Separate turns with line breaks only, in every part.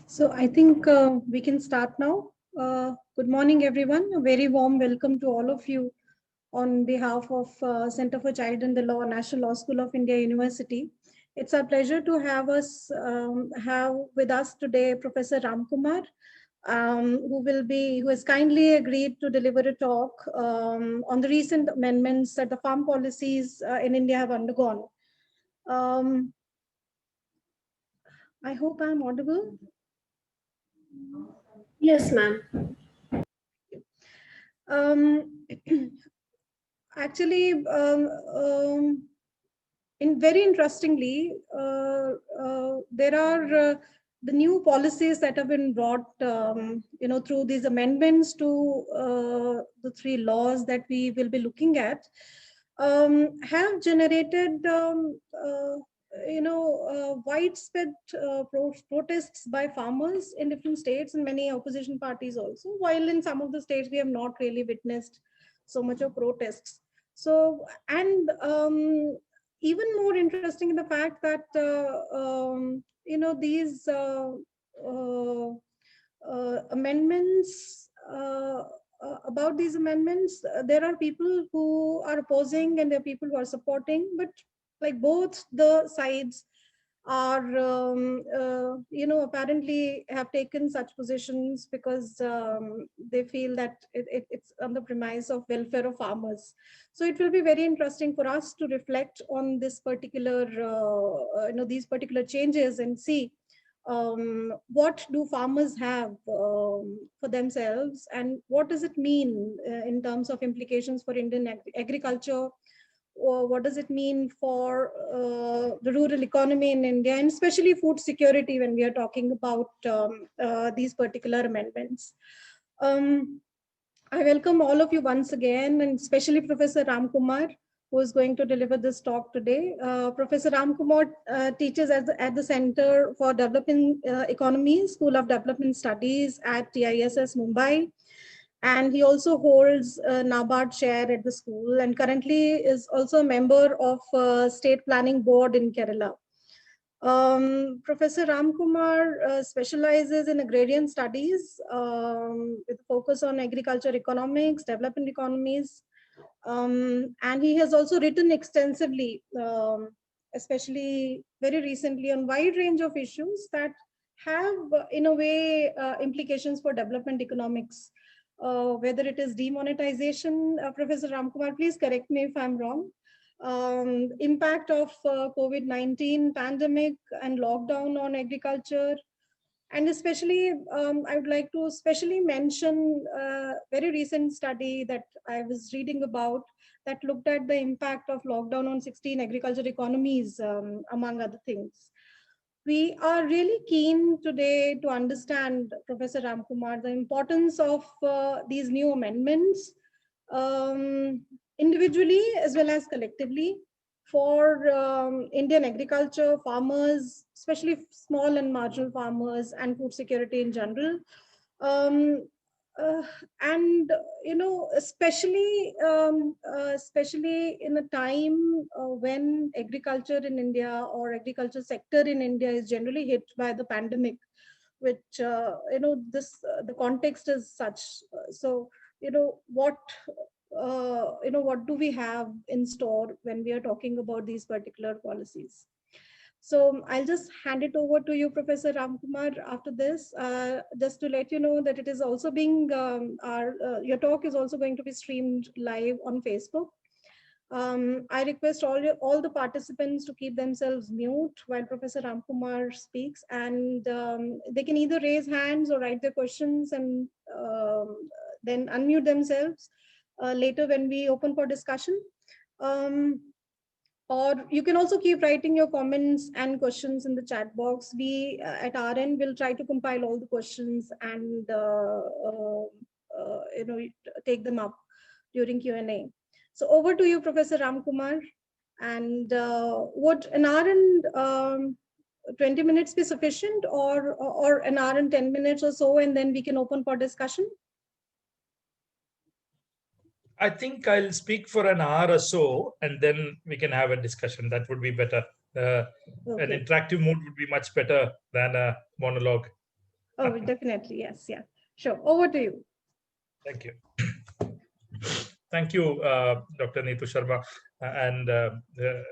So I think we can start now. Good morning, everyone. A very warm welcome to all of you on behalf of Center for Child and the Law, National Law School of India University. It's our pleasure to have with us today Professor Ramkumar, who has kindly agreed to deliver a talk on the recent amendments that the farm policies in India have undergone. I hope I'm audible.
Yes, ma'am.
Actually, very interestingly, there are the new policies that have been brought, through these amendments to the three laws that we will be looking at, have generated, widespread protests by farmers in different states and many opposition parties also. While in some of the states we have not really witnessed so much of protests. So, and even more interesting in the fact that these amendments about these amendments, there are people who are opposing and there are people who are supporting, but like both the sides are apparently have taken such positions because they feel that it's on the premise of welfare of farmers. So it will be very interesting for us to reflect on this particular these particular changes and see what do farmers have for themselves and what does it mean in terms of implications for Indian agriculture, or what does it mean for the rural economy in India, and especially food security when we are talking about these particular amendments. I welcome all of you once again, and especially Professor Ramkumar, who is going to deliver this talk today. Professor Ramkumar teaches at the Center for Developing Economy, School of Development Studies at TISS Mumbai. And he also holds a NABARD chair at the school and currently is also a member of State Planning Board in Kerala. Professor Ramkumar specializes in agrarian studies with a focus on agriculture economics, development economies, and he has also written extensively, especially very recently, on wide range of issues that have, in a way, implications for development economics. Whether it is demonetization, Professor Ramkumar, please correct me if I'm wrong. Impact of COVID-19 pandemic and lockdown on agriculture. And especially, I would like to especially mention a very recent study that I was reading about that looked at the impact of lockdown on 16 agriculture economies, among other things. We are really keen today to understand, Professor Ramkumar, the importance of these new amendments, individually as well as collectively, for Indian agriculture, farmers, especially small and marginal farmers, and food security in general. Um, uh, and especially in a time when agriculture in India or agriculture sector in India is generally hit by the pandemic, which the context is such. So what do we have in store when we are talking about these particular policies? So I'll just hand it over to you, Professor Ramkumar, after this, just to let you know that it is also being, your talk is also going to be streamed live on Facebook. I request all the participants to keep themselves mute while Professor Ramkumar speaks, and they can either raise hands or write their questions and then unmute themselves later when we open for discussion. Um, or you can also keep writing your comments and questions in the chat box. We at our end will try to compile all the questions and take them up during Q&A. So over to you, Professor Ramkumar. And would an hour and 20 minutes be sufficient, or an hour and 10 minutes or so, and then we can open for discussion?
I think I'll speak for an hour or so, and then we can have a discussion. That would be better.
Okay.
An interactive mode would be much better than a monologue.
Oh, definitely. Yes. Yeah. Sure. Over to you.
Thank you. Thank you, Dr. Neetu Sharma and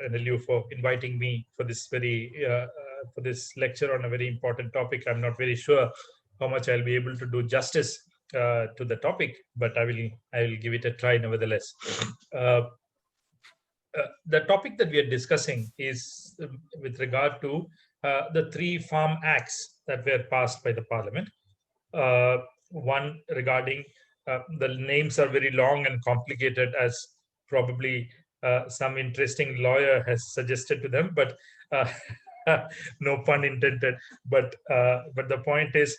NLU for inviting me for this for this lecture on a very important topic. I'm not very sure how much I'll be able to do justice to the topic, but I will give it a try nevertheless. The topic that we are discussing is with regard to the 3 farm acts that were passed by the Parliament. One regarding the names are very long and complicated, as probably some interesting lawyer has suggested to them, but no pun intended. But the point is,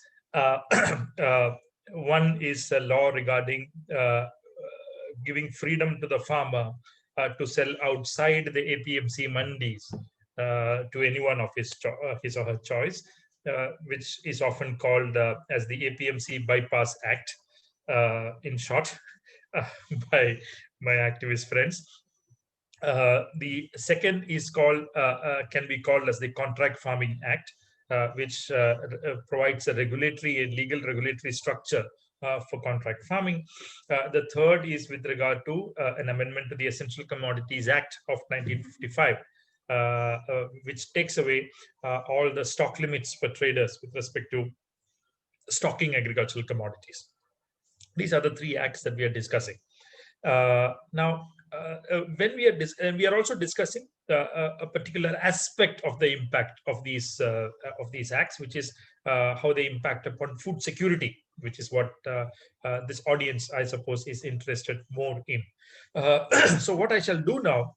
one is a law regarding giving freedom to the farmer to sell outside the APMC mandis to anyone of his or her choice, which is often called as the APMC Bypass Act, in short, by my activist friends. The second is called can be called as the Contract Farming Act, which provides a legal regulatory structure for contract farming. The third is with regard to an amendment to the Essential Commodities Act of 1955, which takes away all the stock limits for traders with respect to stocking agricultural commodities. These are the 3 acts that we are discussing. Now, when we are also discussing a particular aspect of the impact of these acts, which is how they impact upon food security, which is what this audience, I suppose, is interested more in. So what I shall do now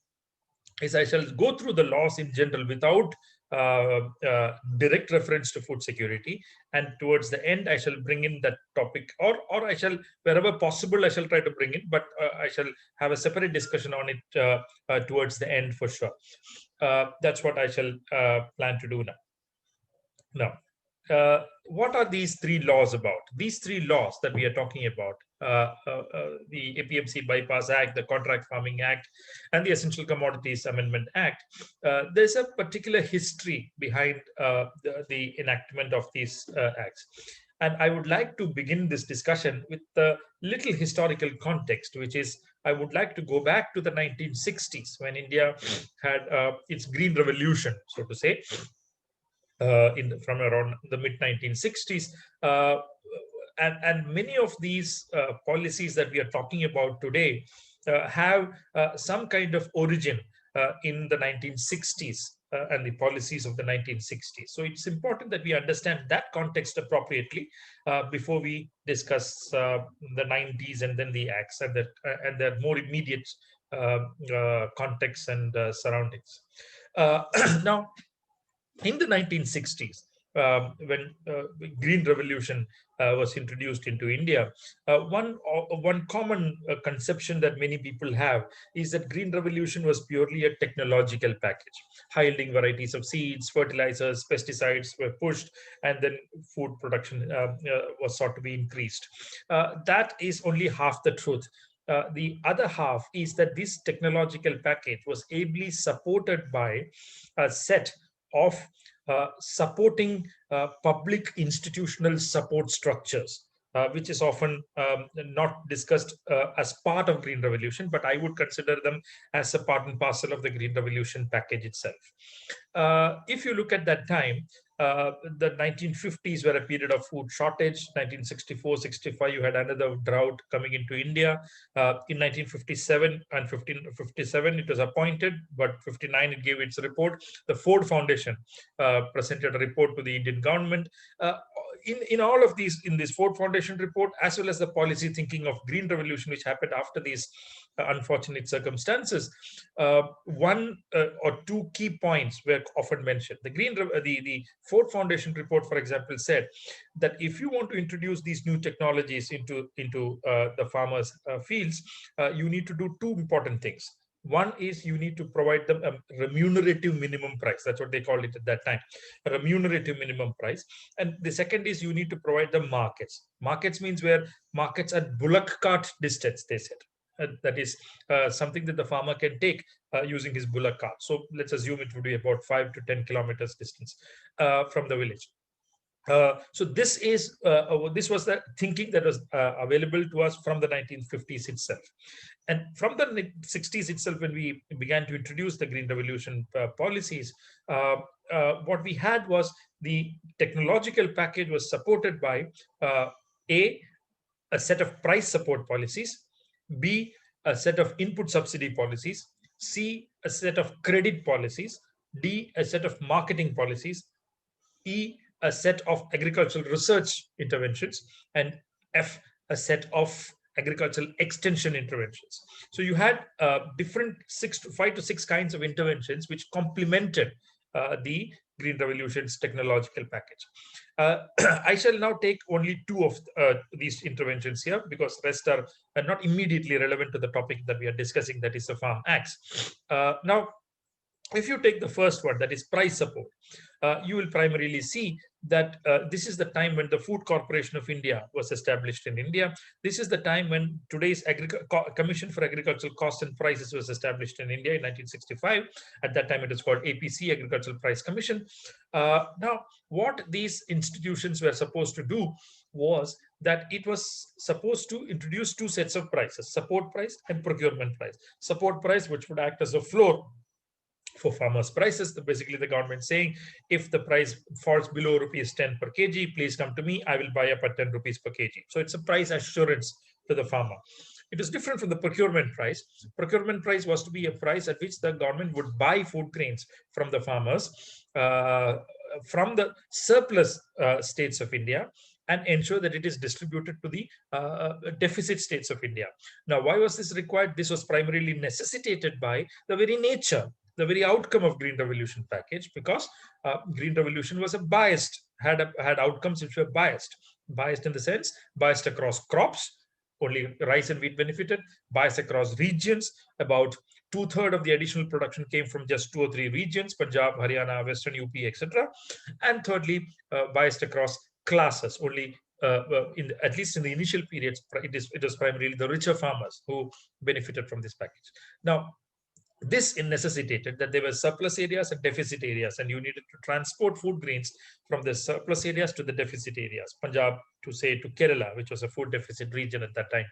is I shall go through the laws in general without direct reference to food security, and towards the end I shall bring in that topic, or I shall, wherever possible, I shall try to bring in, but I shall have a separate discussion on it towards the end for sure. That's what I shall plan to do now. What are these 3 laws about? These 3 laws that we are talking about, the APMC Bypass Act, the Contract Farming Act, and the Essential Commodities Amendment Act, there's a particular history behind the enactment of these acts. And I would like to begin this discussion with a little historical context, which is I would like to go back to the 1960s when India had its Green Revolution, so to say. From around the mid-1960s, and many of these policies that we are talking about today have some kind of origin in the 1960s and the policies of the 1960s. So it's important that we understand that context appropriately before we discuss the 90s and then the acts and their more immediate context and surroundings. Now, in the 1960s, when Green Revolution was introduced into India, one common conception that many people have is that Green Revolution was purely a technological package. High-yielding varieties of seeds, fertilizers, pesticides were pushed, and then food production was sought to be increased. That is only half the truth. The other half is that this technological package was ably supported by a set of supporting public institutional support structures, which is often not discussed as part of Green Revolution, but I would consider them as a part and parcel of the Green Revolution package itself. If you look at that time, The 1950s were a period of food shortage. 1964-65, you had another drought coming into India. In 1957 and 1557, it was appointed, but 59 it gave its report. The Ford Foundation presented a report to the Indian government. In all of these, in this Ford Foundation report, as well as the policy thinking of Green Revolution, which happened after these unfortunate circumstances, one or two key points were often mentioned. The Ford Foundation report, for example, said that if you want to introduce these new technologies into the farmers' fields, you need to do two important things. One is you need to provide them a remunerative minimum price. That's what they called it at that time, a remunerative minimum price. And the second is you need to provide them markets. Markets means where markets at bullock cart distance, they said. That is something that the farmer can take using his bullock cart. So let's assume it would be about 5 to 10 kilometers distance from the village. So this was the thinking that was available to us from the 1950s itself. And from the 60s itself, when we began to introduce the Green Revolution policies, what we had was the technological package was supported by a set of price support policies, B, a set of input subsidy policies, C, a set of credit policies, D, a set of marketing policies, E, a set of agricultural research interventions, and F, a set of agricultural extension interventions. So you had different 5 to 6 kinds of interventions which complemented the Green Revolution's technological package. I shall now take only 2 of these interventions here, because the rest are not immediately relevant to the topic that we are discussing, that is the Farm Acts. Now, if you take the first one, that is price support, you will primarily see that this is the time when the Food Corporation of India was established in India. This is the time when today's Commission for Agricultural Cost and Prices was established in India in 1965. At that time, it was called APC, Agricultural Price Commission. Now, what these institutions were supposed to do was that it was supposed to introduce 2 sets of prices, support price and procurement price. Support price, which would act as a floor for farmers' prices. Basically, the government saying, if the price falls below rupees 10 per kg, please come to me, I will buy up at 10 rupees per kg. So it's a price assurance to the farmer. It is different from the procurement price. Procurement price was to be a price at which the government would buy food grains from the farmers from the surplus states of India, and ensure that it is distributed to the deficit states of India. Now, why was this required? This was primarily necessitated by the very nature, the very outcome of Green Revolution package, because Green Revolution was a biased, had outcomes which were biased in the sense, biased across crops, only rice and wheat benefited, biased across regions, about 2/3 of the additional production came from just 2 or 3 regions, Punjab, Haryana, Western UP, etc. And thirdly, biased across classes, only at least in the initial periods, it was primarily the richer farmers who benefited from this package. Now, this necessitated that there were surplus areas and deficit areas, and you needed to transport food grains from the surplus areas to the deficit areas. Punjab to Kerala, which was a food deficit region at that time,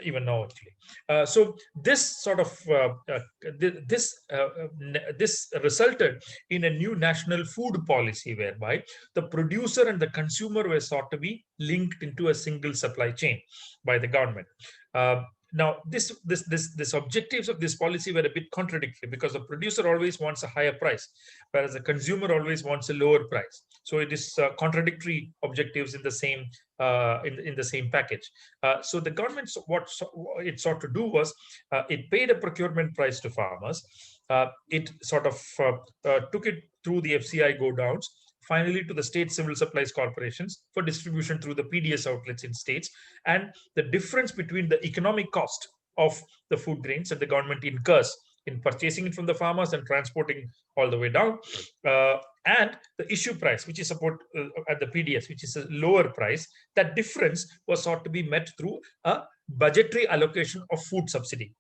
even now actually. So this sort of this resulted in a new national food policy, whereby the producer and the consumer were sought to be linked into a single supply chain by the government. Now, this objectives of this policy were a bit contradictory, because the producer always wants a higher price, whereas the consumer always wants a lower price. So it is contradictory objectives in the same in the same package. So the government, what it sought to do was, it paid a procurement price to farmers. It sort of took it through the FCI go downs, finally to the state civil supplies corporations for distribution through the PDS outlets in states. And the difference between the economic cost of the food grains that the government incurs in purchasing it from the farmers and transporting all the way down, and the issue price, which is support at the PDS, which is a lower price, that difference was sought to be met through a budgetary allocation of food subsidy.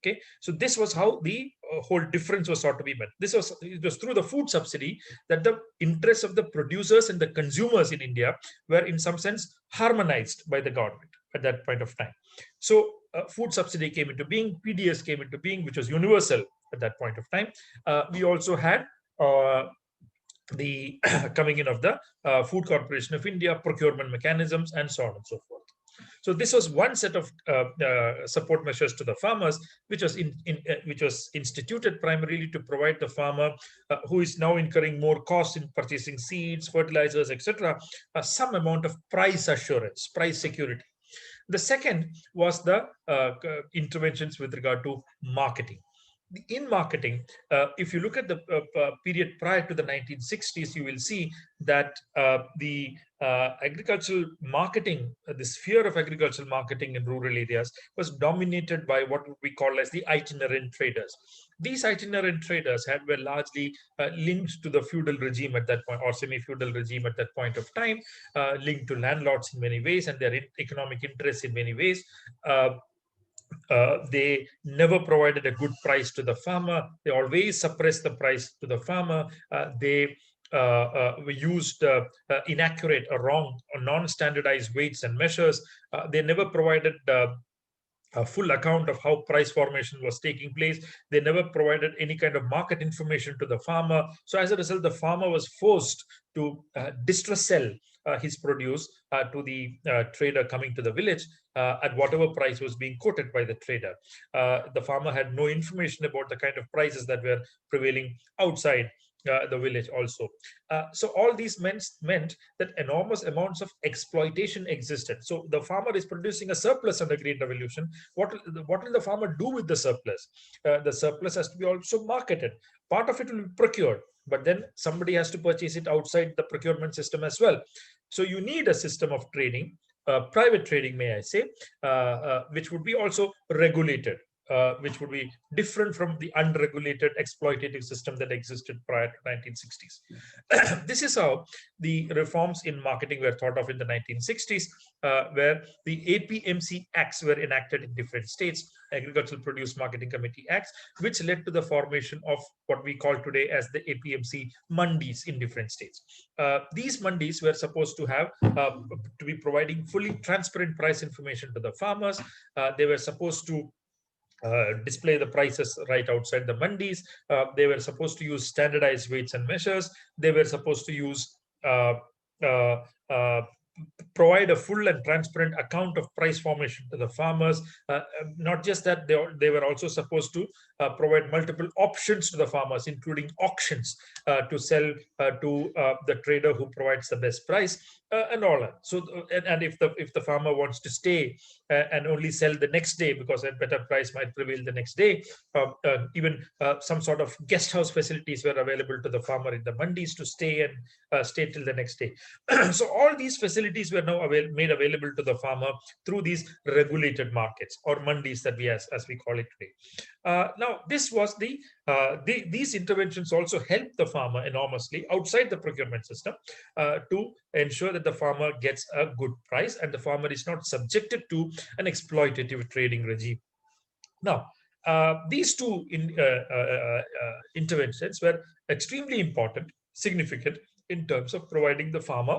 Okay, so this was how the whole difference was sought to be met. It was through the food subsidy that the interests of the producers and the consumers in India were in some sense harmonized by the government at that point of time. So food subsidy came into being, PDS came into being, which was universal at that point of time. We also had the coming in of the Food Corporation of India, procurement mechanisms, and so on and so forth. So this was one set of support measures to the farmers, which was which was instituted primarily to provide the farmer who is now incurring more costs in purchasing seeds, fertilizers, etc., some amount of price assurance, price security. The second was the interventions with regard to marketing. In marketing, if you look at the period prior to the 1960s, you will see that the agricultural marketing, the sphere of agricultural marketing in rural areas was dominated by what we call as the itinerant traders. These itinerant traders were largely linked to the feudal regime at that point, or semi-feudal regime at that point of time, linked to landlords in many ways and their economic interests in many ways. They never provided a good price to the farmer. They always suppressed the price to the farmer. They used inaccurate or wrong or non-standardized weights and measures. They never provided a full account of how price formation was taking place. They never provided any kind of market information to the farmer. So as a result, the farmer was forced to distress sell his produce to the trader coming to the village at whatever price was being quoted by the trader. The farmer had no information about the kind of prices that were prevailing outside the village also. So all these meant that enormous amounts of exploitation existed. So the farmer is producing a surplus under Green Revolution. What will the farmer do with the surplus? The surplus has to be also marketed. Part of it will be procured, but then somebody has to purchase it outside the procurement system as well. So you need a system of trading, private trading, may I say, which would be also regulated. Which would be different from the unregulated exploitative system that existed prior to 1960s. This is how the reforms in marketing were thought of in the 1960s, where the APMC Acts were enacted in different states, Agricultural Produce Marketing Committee Acts, which led to the formation of what we call today as the APMC mandis in different states. These mandis were supposed to have to be providing fully transparent price information to the farmers. They were supposed to display the prices right outside the mandis. They were supposed to use standardized weights and measures. They were supposed to use uh, uh, provide a full and transparent account of price formation to the farmers. Not just that, they were also supposed to provide multiple options to the farmers, including auctions to sell to the trader who provides the best price and all that. So, and if the farmer wants to stay and only sell the next day because a better price might prevail the next day, even some sort of guest house facilities were available to the farmer in the mandis to stay and stay till the next day. So all these facilities were now made available to the farmer through these regulated markets or mandis that we as we call it today. Now, this was these interventions also helped the farmer enormously outside the procurement system to ensure that the farmer gets a good price and the farmer is not subjected to an exploitative trading regime. Now, these two interventions were extremely important, significant in terms of providing the farmer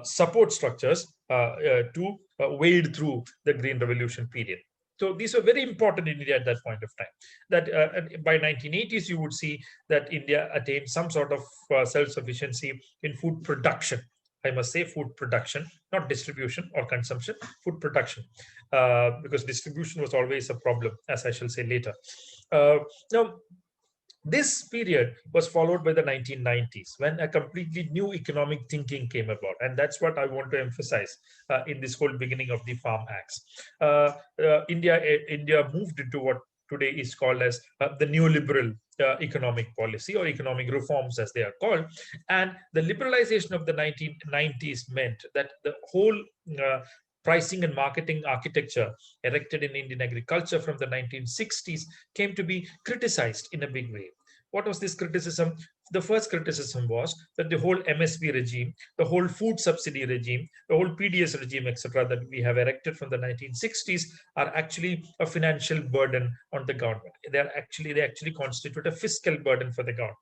support structures to wade through the Green Revolution period. So these were very important in India at that point of time. That by 1980s, you would see that India attained some sort of self-sufficiency in food production. I must say food production, not distribution or consumption, food production, because distribution was always a problem, as I shall say later. Now, this period was followed by the 1990s when a completely new economic thinking came about. And that's what I want to emphasize in this whole beginning of the Farm Acts. India moved into what today is called as the neoliberal economic policy or economic reforms as they are called. And the liberalization of the 1990s meant that the whole pricing and marketing architecture erected in Indian agriculture from the 1960s came to be criticized in a big way. What was this criticism? The first criticism was that the whole MSP regime, the whole food subsidy regime, the whole PDS regime, etc., that we have erected from the 1960s are actually a financial burden on the government. They actually constitute a fiscal burden for the government.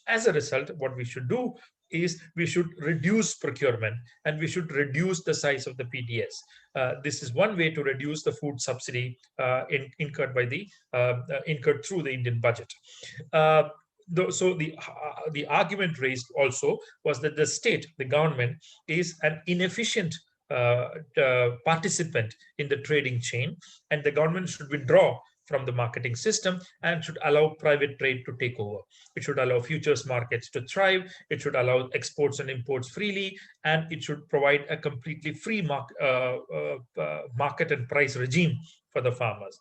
As a result, what we should do is we should reduce procurement and we should reduce the size of the PDS. This is one way to reduce the food subsidy incurred through the Indian budget. So the argument raised also was that the state, the government, is an inefficient participant in the trading chain, and the government should withdraw from the marketing system and should allow private trade to take over. It should allow futures markets to thrive. It should allow exports and imports freely, and it should provide a completely free market and price regime for the farmers.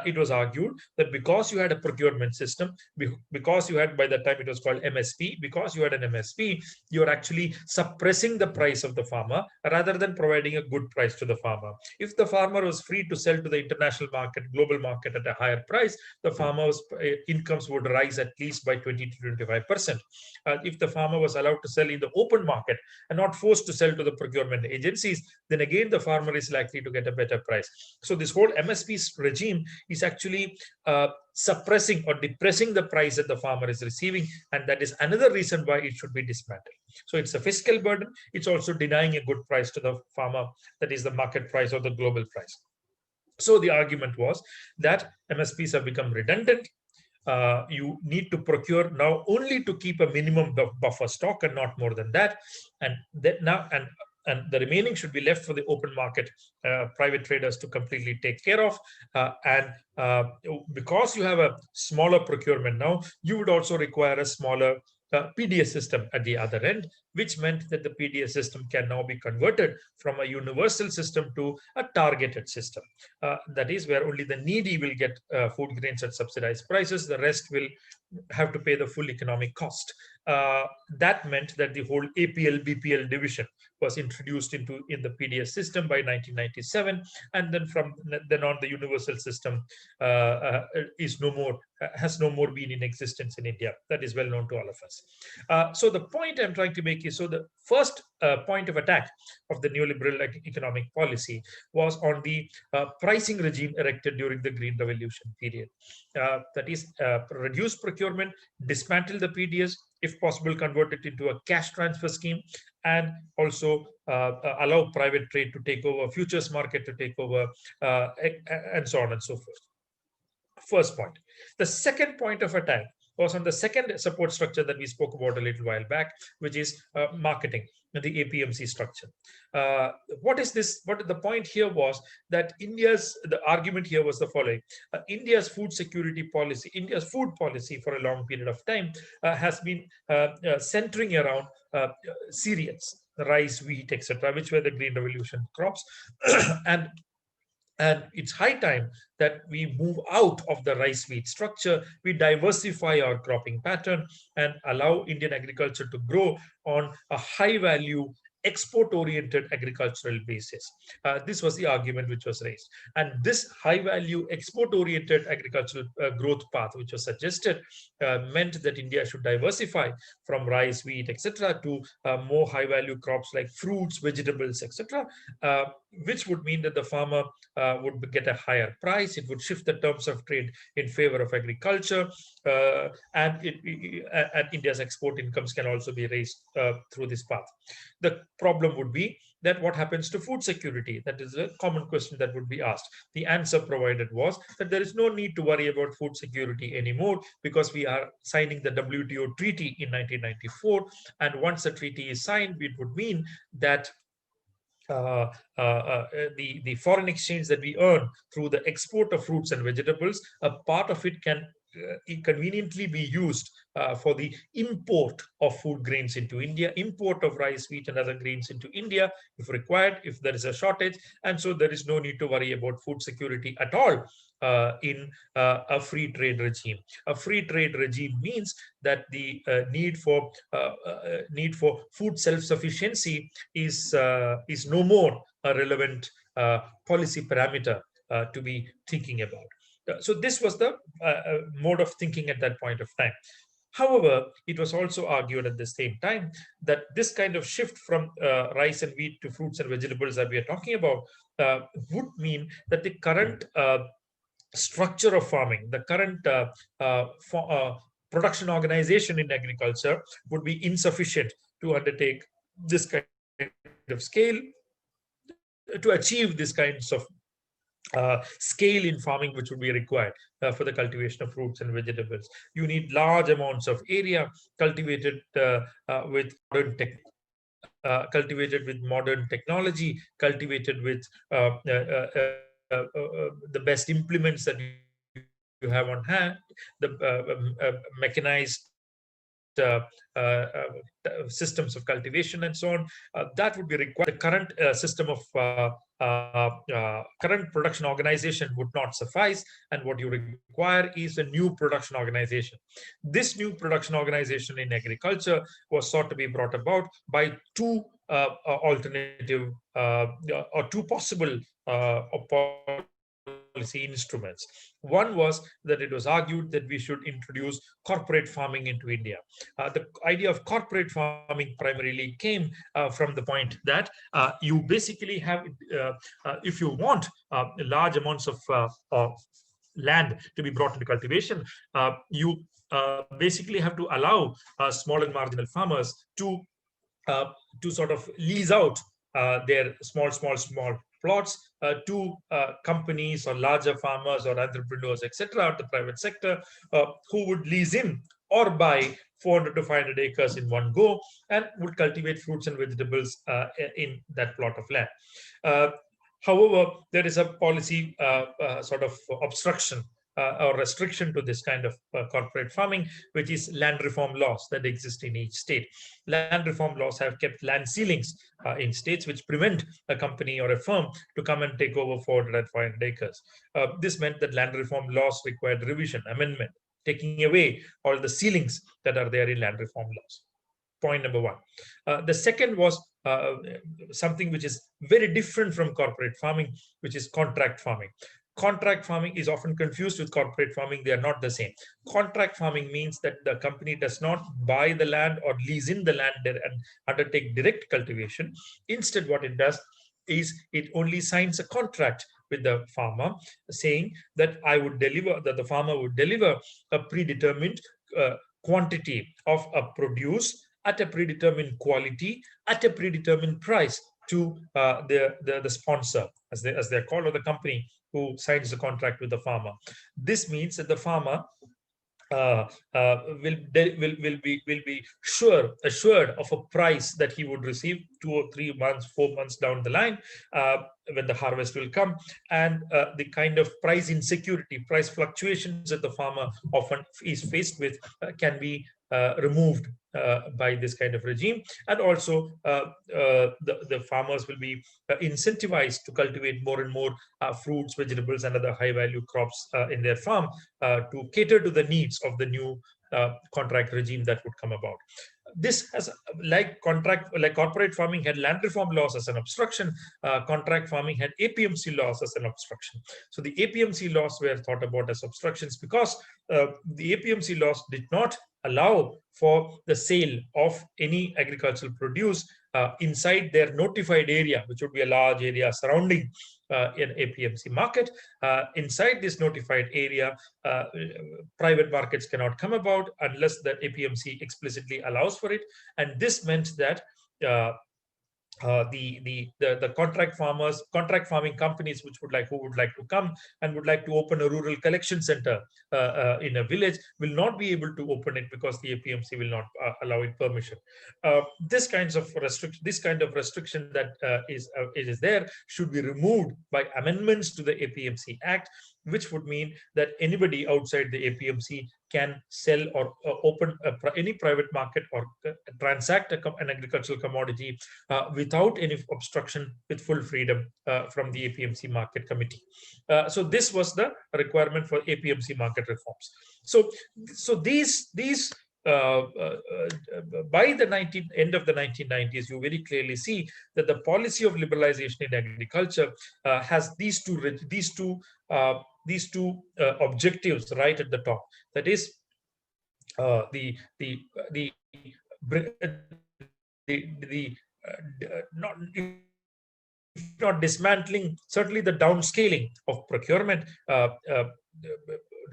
It was argued that because you had a procurement system, because you had, by the time it was called MSP, because you had an MSP, you are actually suppressing the price of the farmer rather than providing a good price to the farmer. If the farmer was free to sell to the international market, global market at a higher price, the farmer's incomes would rise at least by 20 to 25%. If the farmer was allowed to sell in the open market and not forced to sell to the procurement agencies, then again the farmer is likely to get a better price. So this whole MSP regime is actually suppressing or depressing the price that the farmer is receiving, and that is another reason why it should be dismantled. So it's a fiscal burden. It's also denying a good price to the farmer, that is the market price or the global price. So the argument was that MSPs have become redundant. You need to procure now only to keep a minimum buffer stock and not more than that, and that now and the remaining should be left for the open market private traders to completely take care of. Because you have a smaller procurement now, you would also require a smaller PDS system at the other end, which meant that the PDS system can now be converted from a universal system to a targeted system. That is where only the needy will get food grains at subsidized prices. The rest will have to pay the full economic cost. That meant that the whole APL BPL division was introduced in the PDS system by 1997, and then from then on the universal system has no more been in existence in India. That is well known to all of us. So the point I'm trying to make is, so the first point of attack of the neoliberal economic policy was on the pricing regime erected during the Green Revolution period. That is, reduce procurement, dismantle the PDS, if possible, convert it into a cash transfer scheme, and also allow private trade to take over, futures market to take over, and so on and so forth. First point. The second point of attack was on the second support structure that we spoke about a little while back, which is marketing, the APMC structure. What is this? What the point here was that the argument here was the following: India's food security policy, India's food policy for a long period of time has been centering around cereals, rice, wheat, etc., which were the Green Revolution crops, and it's high time that we move out of the rice wheat structure. We diversify our cropping pattern and allow Indian agriculture to grow on a high value, export-oriented agricultural basis. This was the argument which was raised. And this high-value, export-oriented agricultural growth path, which was suggested, meant that India should diversify from rice, wheat, etc., to more high-value crops like fruits, vegetables, etc., which would mean that the farmer would get a higher price. It would shift the terms of trade in favor of agriculture, and India's export incomes can also be raised through this path. The problem would be that what happens to food security? That is a common question that would be asked. The answer provided was that there is no need to worry about food security anymore because we are signing the WTO treaty in 1994. And once the treaty is signed, it would mean that the foreign exchange that we earn through the export of fruits and vegetables, a part of it can conveniently be used for the import of food grains into India, import of rice, wheat, and other grains into India if required, if there is a shortage. And so there is no need to worry about food security at all in a free trade regime. A free trade regime means that the need for food self-sufficiency is no more a relevant policy parameter to be thinking about. So this was the mode of thinking at that point of time. However, it was also argued at the same time that this kind of shift from rice and wheat to fruits and vegetables that we are talking about would mean that the current structure of farming, the current production organization in agriculture would be insufficient to undertake this kind of scale, to achieve these kinds of scale in farming which would be required for the cultivation of fruits and vegetables. You need large amounts of area cultivated with modern cultivated with modern technology, cultivated with the best implements that you have on hand, the mechanized systems of cultivation and so on. That would be required. The current system of current production organization would not suffice, and what you require is a new production organization. This new production organization in agriculture was sought to be brought about by two alternative or two possible policy instruments. One was that it was argued that we should introduce corporate farming into India. The idea of corporate farming primarily came from the point that you basically have, if you want large amounts of land to be brought into cultivation, you basically have to allow small and marginal farmers uh, to sort of lease out their small plots to companies or larger farmers or entrepreneurs, etc., the private sector, who would lease in or buy 400 to 500 acres in one go and would cultivate fruits and vegetables in that plot of land. Uh, However, there is a policy sort of obstruction or restriction to this kind of corporate farming, which is land reform laws that exist in each state. Land reform laws have kept land ceilings in states which prevent a company or a firm to come and take over 400 and 500 acres. This meant that land reform laws required revision, amendment, taking away all the ceilings that are there in land reform laws. Point number one. The second was something which is very different from corporate farming, which is contract farming. Contract farming is often confused with corporate farming. They are not the same. Contract farming means that the company does not buy the land or lease in the land and undertake direct cultivation. Instead, what it does is it only signs a contract with the farmer saying that the farmer would deliver a predetermined quantity of a produce at a predetermined quality at a predetermined price to the sponsor, as they're called, or the company who signs the contract with the farmer. This means that the farmer uh, will be assured of a price that he would receive 2 or 3 months, 4 months down the line when the harvest will come, and the kind of price insecurity, price fluctuations that the farmer often is faced with can be removed by this kind of regime. And also the farmers will be incentivized to cultivate more and more fruits, vegetables, and other high value crops in their farm to cater to the needs of the new contract regime that would come about. This has, like corporate farming had land reform laws as an obstruction, contract farming had APMC laws as an obstruction. So the APMC laws were thought about as obstructions because the APMC laws did not allow for the sale of any agricultural produce inside their notified area, which would be a large area surrounding an APMC market. Inside this notified area, private markets cannot come about unless the APMC explicitly allows for it. And this meant that the contract farming companies who would like to come and would like to open a rural collection center in a village will not be able to open it because the APMC will not allow it permission. This kind of restriction that is there should be removed by amendments to the APMC Act, which would mean that anybody outside the APMC can sell or open any private market or transact an agricultural commodity without any obstruction, with full freedom from the APMC market committee. So this was the requirement for APMC market reforms. So these by the end of the 1990s, you very clearly see that the policy of liberalization in agriculture has these two objectives right at the top. That is, the not if if not dismantling, certainly the downscaling of procurement,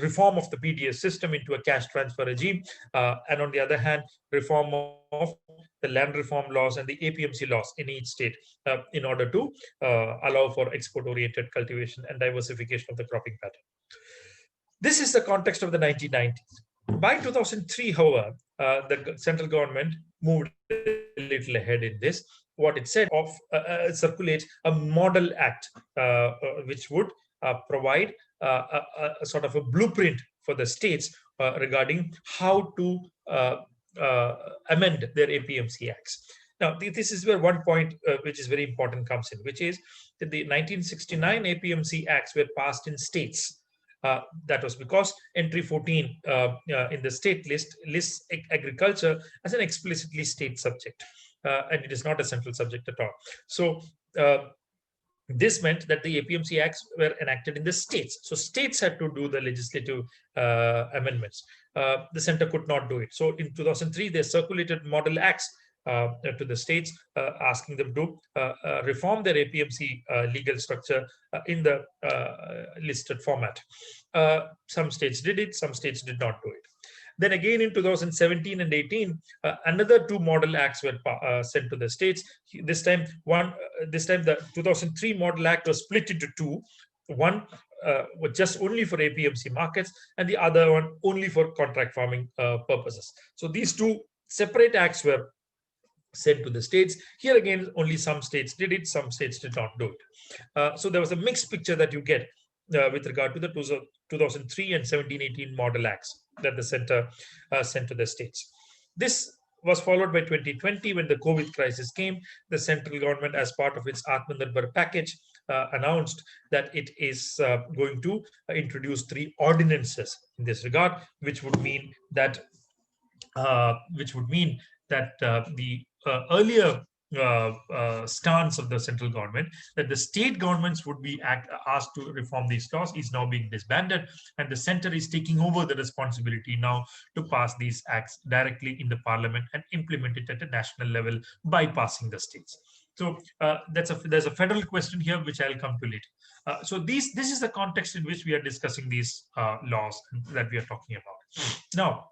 reform of the PDS system into a cash transfer regime, and on the other hand, reform of the land reform laws and the APMC laws in each state in order to allow for export-oriented cultivation and diversification of the cropping pattern. This is the context of the 1990s. By 2003, however, the central government moved a little ahead in this. What it said of circulate a model act which would provide a sort of a blueprint for the states regarding how to amend their APMC acts. Now, this is where one point which is very important comes in, which is that the 1969 APMC acts were passed in states. That was because entry 14 in the state list lists agriculture as an explicitly state subject, and it is not a central subject at all. So this meant that the APMC acts were enacted in the states. So states had to do the legislative amendments. The center could not do it. So in 2003, they circulated model acts to the states, asking them to reform their APMC legal structure in the listed format. Some states did it, some states did not do it. Then again in 2017 and 18, another two model acts were sent to the states. This time the 2003 model act was split into two. One was just only for APMC markets, and the other one only for contract farming purposes. So these two separate acts were sent to the states. Here again, only some states did it, some states did not do it. So there was a mixed picture that you get with regard to the 2003 and 17-18 model acts that the center sent to the states. This was followed by 2020 when the COVID crisis came. The central government, as part of its Atmanirbhar package, announced that it is going to introduce 3 ordinances in this regard, which would mean that the earlier stance of the central government that the state governments would be asked to reform these laws is now being disbanded, and the center is taking over the responsibility now to pass these acts directly in the parliament and implement it at a national level, bypassing the states. So there's a federal question here, which I'll come to later. So this is the context in which we are discussing these laws that we are talking about. Now,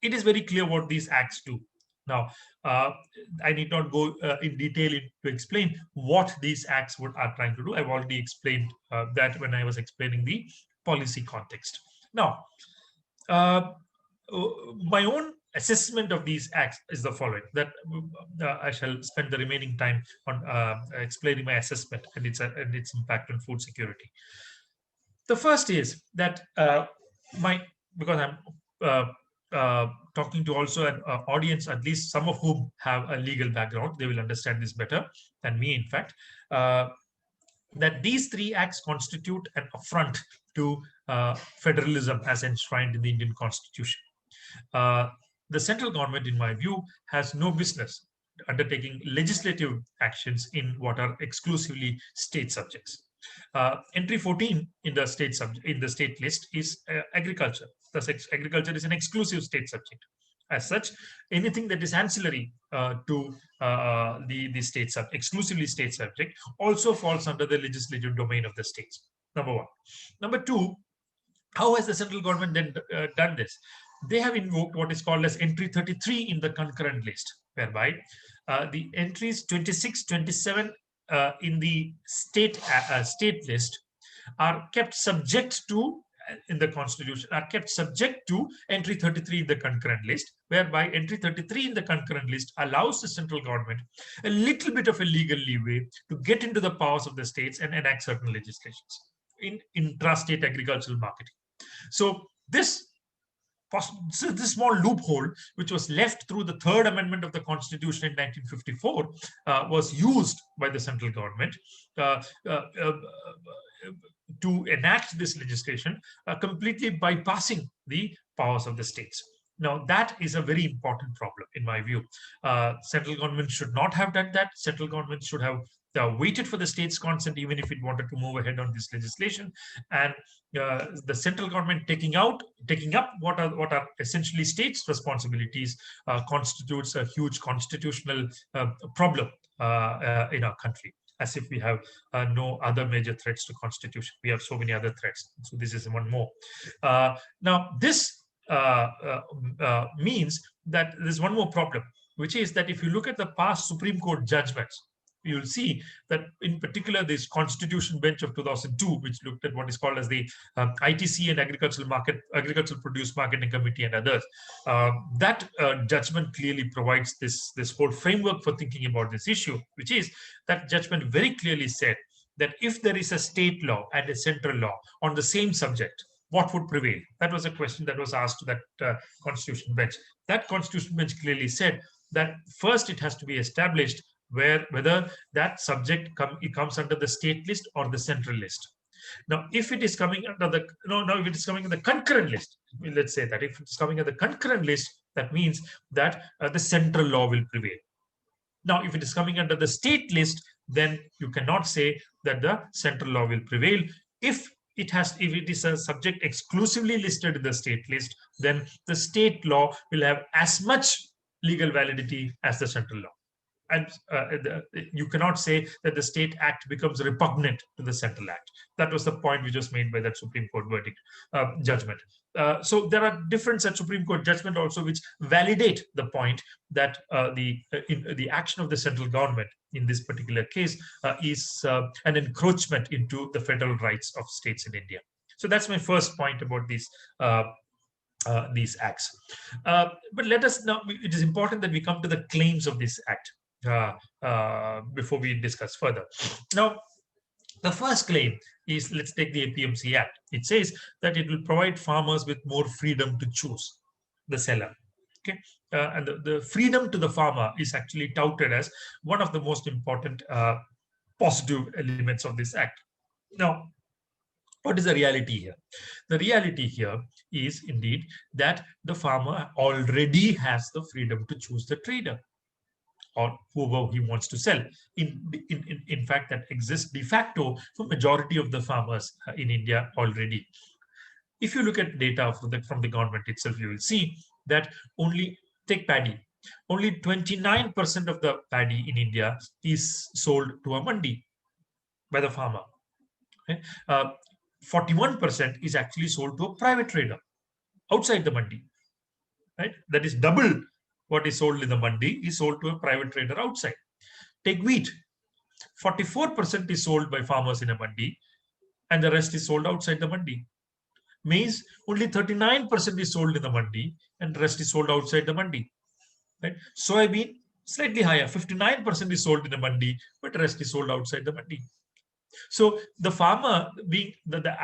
it is very clear what these acts do. Now, I need not go in detail to explain what these acts are trying to do. I've already explained that when I was explaining the policy context. Now, my own assessment of these acts is the following, that I shall spend the remaining time on explaining my assessment and its impact on food security. The first is that because I'm talking to also an audience, at least some of whom have a legal background, they will understand this better than me, in fact, that these 3 acts constitute an affront to federalism as enshrined in the Indian Constitution. The central government, in my view, has no business undertaking legislative actions in what are exclusively state subjects. Entry 14 in the state list is agriculture. Thus, agriculture is an exclusive state subject. As such, anything that is ancillary to the state exclusively state subject also falls under the legislative domain of the states. Number one. Number two, how has the central government then done this? They have invoked what is called as entry 33 in the concurrent list, whereby the entries 26, 27 in the state list are kept subject to, in the constitution, are kept subject to entry 33 in the concurrent list, whereby entry 33 in the concurrent list allows the central government a little bit of a legal leeway to get into the powers of the states and enact certain legislations in intrastate agricultural marketing. So this small loophole, which was left through the 3rd Amendment of the Constitution in 1954, was used by the central government to enact this legislation, completely bypassing the powers of the states. Now, that is a very important problem, in my view. Central government should not have done that. Central government should have waited for the state's consent, even if it wanted to move ahead on this legislation, and the central government taking up what are essentially states' responsibilities constitutes a huge constitutional problem in our country. As if we have no other major threats to constitution. We have so many other threats. So this is one more. Now this means that there's one more problem, which is that if you look at the past Supreme Court judgments, you'll see that in particular this Constitution Bench of 2002, which looked at what is called as the ITC and Agricultural Produce Marketing Committee and others, that judgment clearly provides this whole framework for thinking about this issue, which is that judgment very clearly said that if there is a state law and a central law on the same subject, what would prevail? That was a question that was asked to that Constitution Bench. That Constitution Bench clearly said that first it has to be established whether that subject comes under the state list or the central list. Now, if it is coming under the if it is coming in the concurrent list, let's say that if it's coming in the concurrent list, that means that the central law will prevail. Now, if it is coming under the state list, then you cannot say that the central law will prevail. If it is a subject exclusively listed in the state list, then the state law will have as much legal validity as the central law. And you cannot say that the state act becomes repugnant to the central act. That was the point which was made by that Supreme Court verdict judgment. So there are different such Supreme Court judgment also which validate the point that the action of the central government in this particular case is an encroachment into the federal rights of states in India. So that's my first point about these acts. But let us now, it is important that we come to the claims of this act before we discuss further. Now, the first claim is, let's take the APMC Act. It says that it will provide farmers with more freedom to choose the seller. Okay, and the freedom to the farmer is actually touted as one of the most important positive elements of this act. Now, what is the reality here? The reality here is indeed that the farmer already has the freedom to choose the trader or whoever he wants to sell. In fact, that exists de facto for majority of the farmers in India already. If you look at data from the government itself, you will see that take paddy. Only 29% of the paddy in India is sold to a mandi by the farmer. Okay? 41% is actually sold to a private trader outside the mandi. Right? That is double what is sold in the mandi is sold to a private trader outside. Take wheat. 44% is sold by farmers in a mandi, and the rest is sold outside the mandi. Maize, only 39% is sold in the mandi, and the rest is sold outside the mandi. Right? Soybean, slightly higher, 59% is sold in the mandi, but the rest is sold outside the mandi. So the farmer, the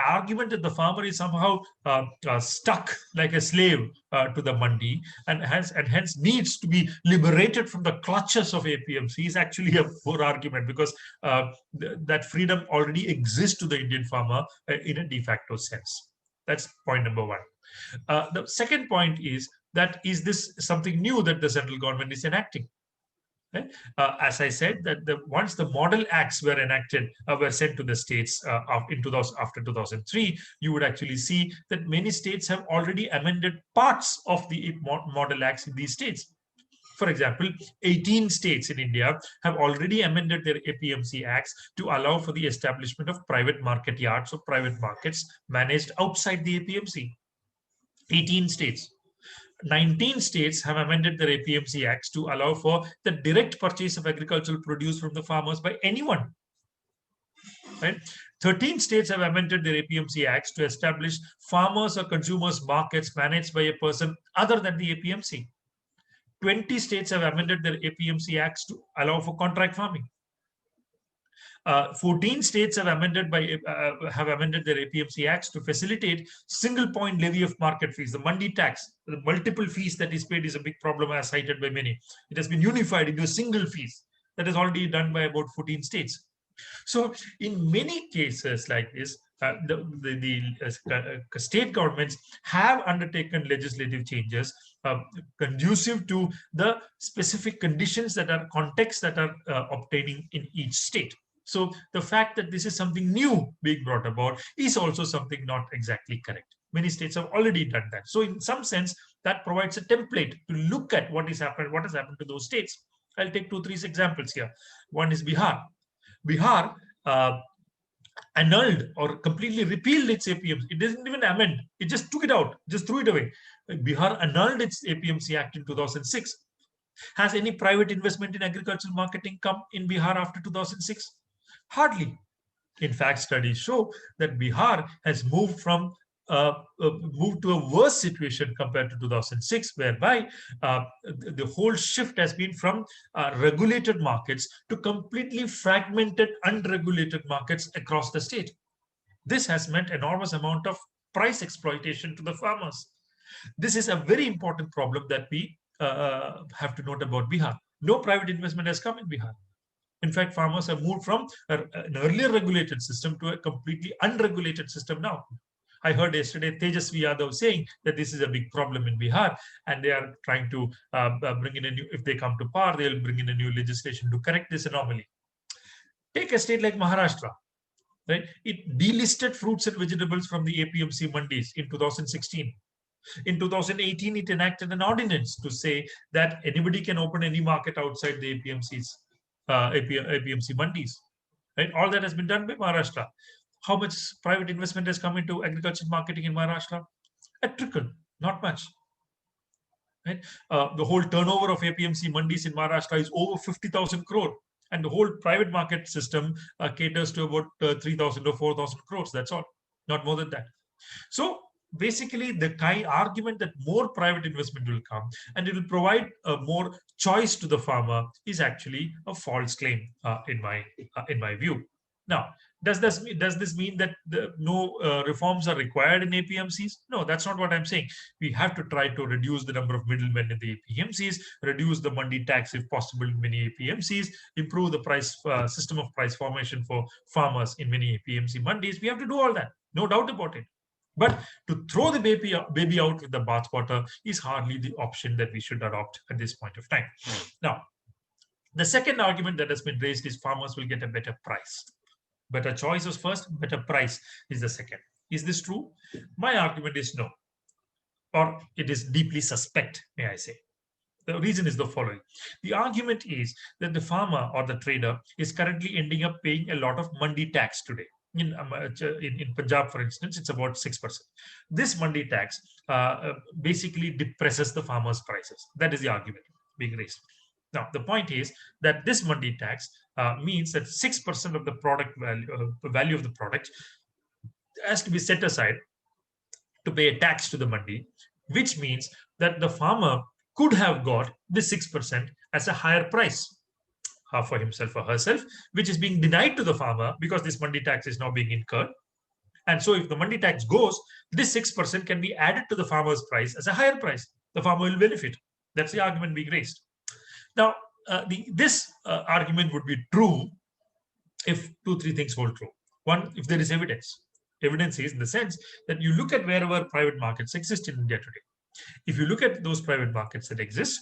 argument that the farmer is somehow stuck like a slave to the mandi and hence needs to be liberated from the clutches of APMC is actually a poor argument, because that freedom already exists to the Indian farmer in a de facto sense. That's point number one. The second point is this something new that the central government is enacting? Right? As I said, that once the model acts were enacted, were sent to the states after 2003, you would actually see that many states have already amended parts of the model acts in these states. For example, 18 states in India have already amended their APMC acts to allow for the establishment of private market yards or private markets managed outside the APMC. 18 states. 19 states have amended their APMC acts to allow for the direct purchase of agricultural produce from the farmers by anyone. Right? 13 states have amended their APMC acts to establish farmers or consumers markets managed by a person other than the APMC. 20 states have amended their APMC acts to allow for contract farming. 14 states have amended their APMC acts to facilitate single point levy of market fees, the mandi tax. The multiple fees that is paid is a big problem, as cited by many. It has been unified into a single fees that is already done by about 14 states. So in many cases like this, state governments have undertaken legislative changes conducive to the specific conditions that are contexts that are obtaining in each state. So the fact that this is something new being brought about is also something not exactly correct. Many states have already done that. So in some sense, that provides a template to look at what has happened to those states. I'll take 2-3 examples here. One is Bihar. Bihar annulled or completely repealed its APMC. It didn't even amend. It just took it out, just threw it away. Bihar annulled its APMC Act in 2006. Has any private investment in agricultural marketing come in Bihar after 2006? Hardly. In fact, studies show that Bihar has moved to a worse situation compared to 2006, whereby the whole shift has been from regulated markets to completely fragmented, unregulated markets across the state. This has meant enormous amount of price exploitation to the farmers. This is a very important problem that we have to note about Bihar. No private investment has come in Bihar. In fact, farmers have moved from an earlier regulated system to a completely unregulated system now. I heard yesterday Tejasvi Yadav saying that this is a big problem in Bihar, and they are trying to bring in a new, if they come to power, they'll bring in a new legislation to correct this anomaly. Take a state like Maharashtra, right? It delisted fruits and vegetables from the APMC mandis in 2016. In 2018, it enacted an ordinance to say that anybody can open any market outside the APMC mandis. Right? All that has been done by Maharashtra. How much private investment has come into agriculture marketing in Maharashtra? A trickle, not much. Right? The whole turnover of APMC mandis in Maharashtra is over 50,000 crore. And the whole private market system caters to about 3,000 or 4,000 crores. That's all, not more than that. So basically, the argument that more private investment will come and it will provide more choice to the farmer is actually a false claim in my view. Now, does this mean that no reforms are required in APMCs? No, that's not what I'm saying. We have to try to reduce the number of middlemen in the APMCs, reduce the mandi tax if possible in many APMCs, improve the price system of price formation for farmers in many APMC mandis. We have to do all that, no doubt about it. But to throw the baby out with the bathwater is hardly the option that we should adopt at this point of time. Now, the second argument that has been raised is farmers will get a better price. Better choice is first, better price is the second. Is this true? My argument is no, or it is deeply suspect, may I say. The reason is the following. The argument is that the farmer or the trader is currently ending up paying a lot of mandi tax today. In Punjab, for instance, it's about 6%. This mandi tax basically depresses the farmers' prices. That is the argument being raised. Now, the point is that this mandi tax means that 6% of the product value of the product has to be set aside to pay a tax to the mandi, which means that the farmer could have got this 6% as a higher price for himself or herself, which is being denied to the farmer because this mandi tax is now being incurred. And so if the mandi tax goes, this 6% can be added to the farmer's price as a higher price. The farmer will benefit. That's the argument being raised. Now, this argument would be true if 2-3 things hold true. One, if there is evidence. Evidence is in the sense that you look at wherever private markets exist in India today. If you look at those private markets that exist,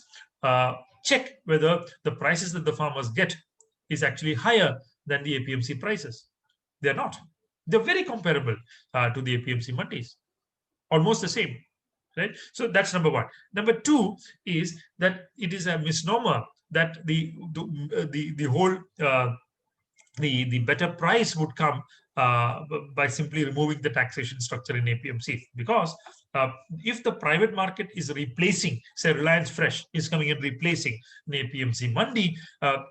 check whether the prices that the farmers get is actually higher than the APMC prices. They're not. They're very comparable to the APMC mandis, almost the same. Right? So that's number one. Number two is that it is a misnomer that the whole the better price would come by simply removing the taxation structure in APMC, because if the private market is replacing, say Reliance Fresh is coming and replacing an APMC mandi,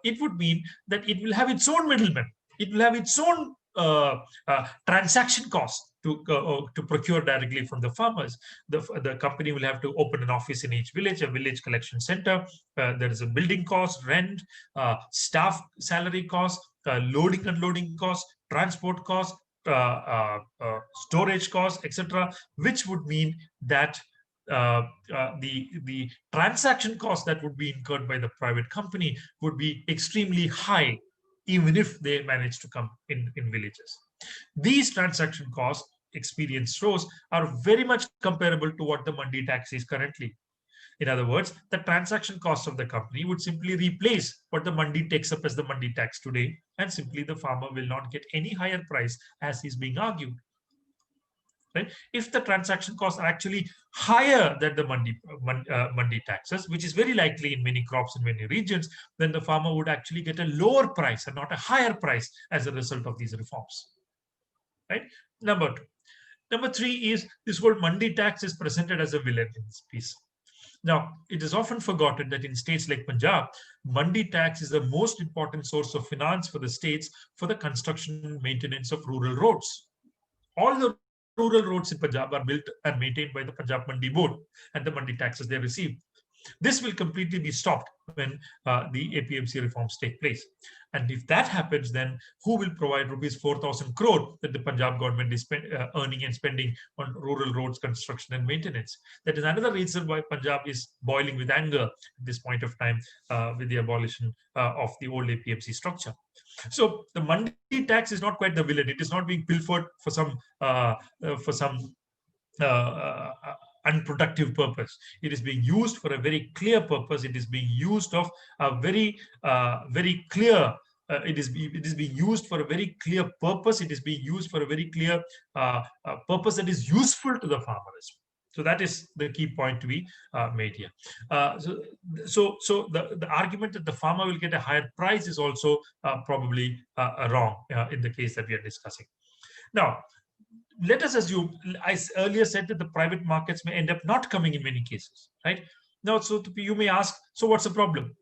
it would mean that it will have its own middleman. It will have its own transaction costs to procure directly from the farmers. The company will have to open an office in each village, a village collection center. There is a building cost, rent, staff salary cost, loading and unloading cost, transport cost, storage cost, etc., which would mean that the transaction cost that would be incurred by the private company would be extremely high, even if they manage to come in villages. These transaction costs, experience shows, are very much comparable to what the mandi tax is currently. In other words, the transaction cost of the company would simply replace what the mandi takes up as the mandi tax today, and simply the farmer will not get any higher price as is being argued. Right? If the transaction costs are actually higher than the mandi taxes, which is very likely in many crops in many regions, then the farmer would actually get a lower price and not a higher price as a result of these reforms. Right? Number two. Number three is this whole mandi tax is presented as a villain in this piece. Now, it is often forgotten that in states like Punjab, mandi tax is the most important source of finance for the states for the construction and maintenance of rural roads. All the rural roads in Punjab are built and maintained by the Punjab Mandi Board and the mandi taxes they receive. This will completely be stopped when the APMC reforms take place. And if that happens, then who will provide rupees 4,000 crore that the Punjab government is earning and spending on rural roads construction and maintenance? That is another reason why Punjab is boiling with anger at this point of time with the abolition of the old APMC structure. So the mandi tax is not quite the villain. It is not being pilfered for some uh, uh, unproductive purpose. It is being used for a very clear purpose. It is being used of a very clear. It is being used for a very clear purpose. It is being used for a very clear purpose that is useful to the farmers. So that is the key point to be made here. So the argument that the farmer will get a higher price is also probably wrong in the case that we are discussing. Now, let us assume, I earlier said that the private markets may end up not coming in many cases, right? Now, so you may ask, so what's the problem?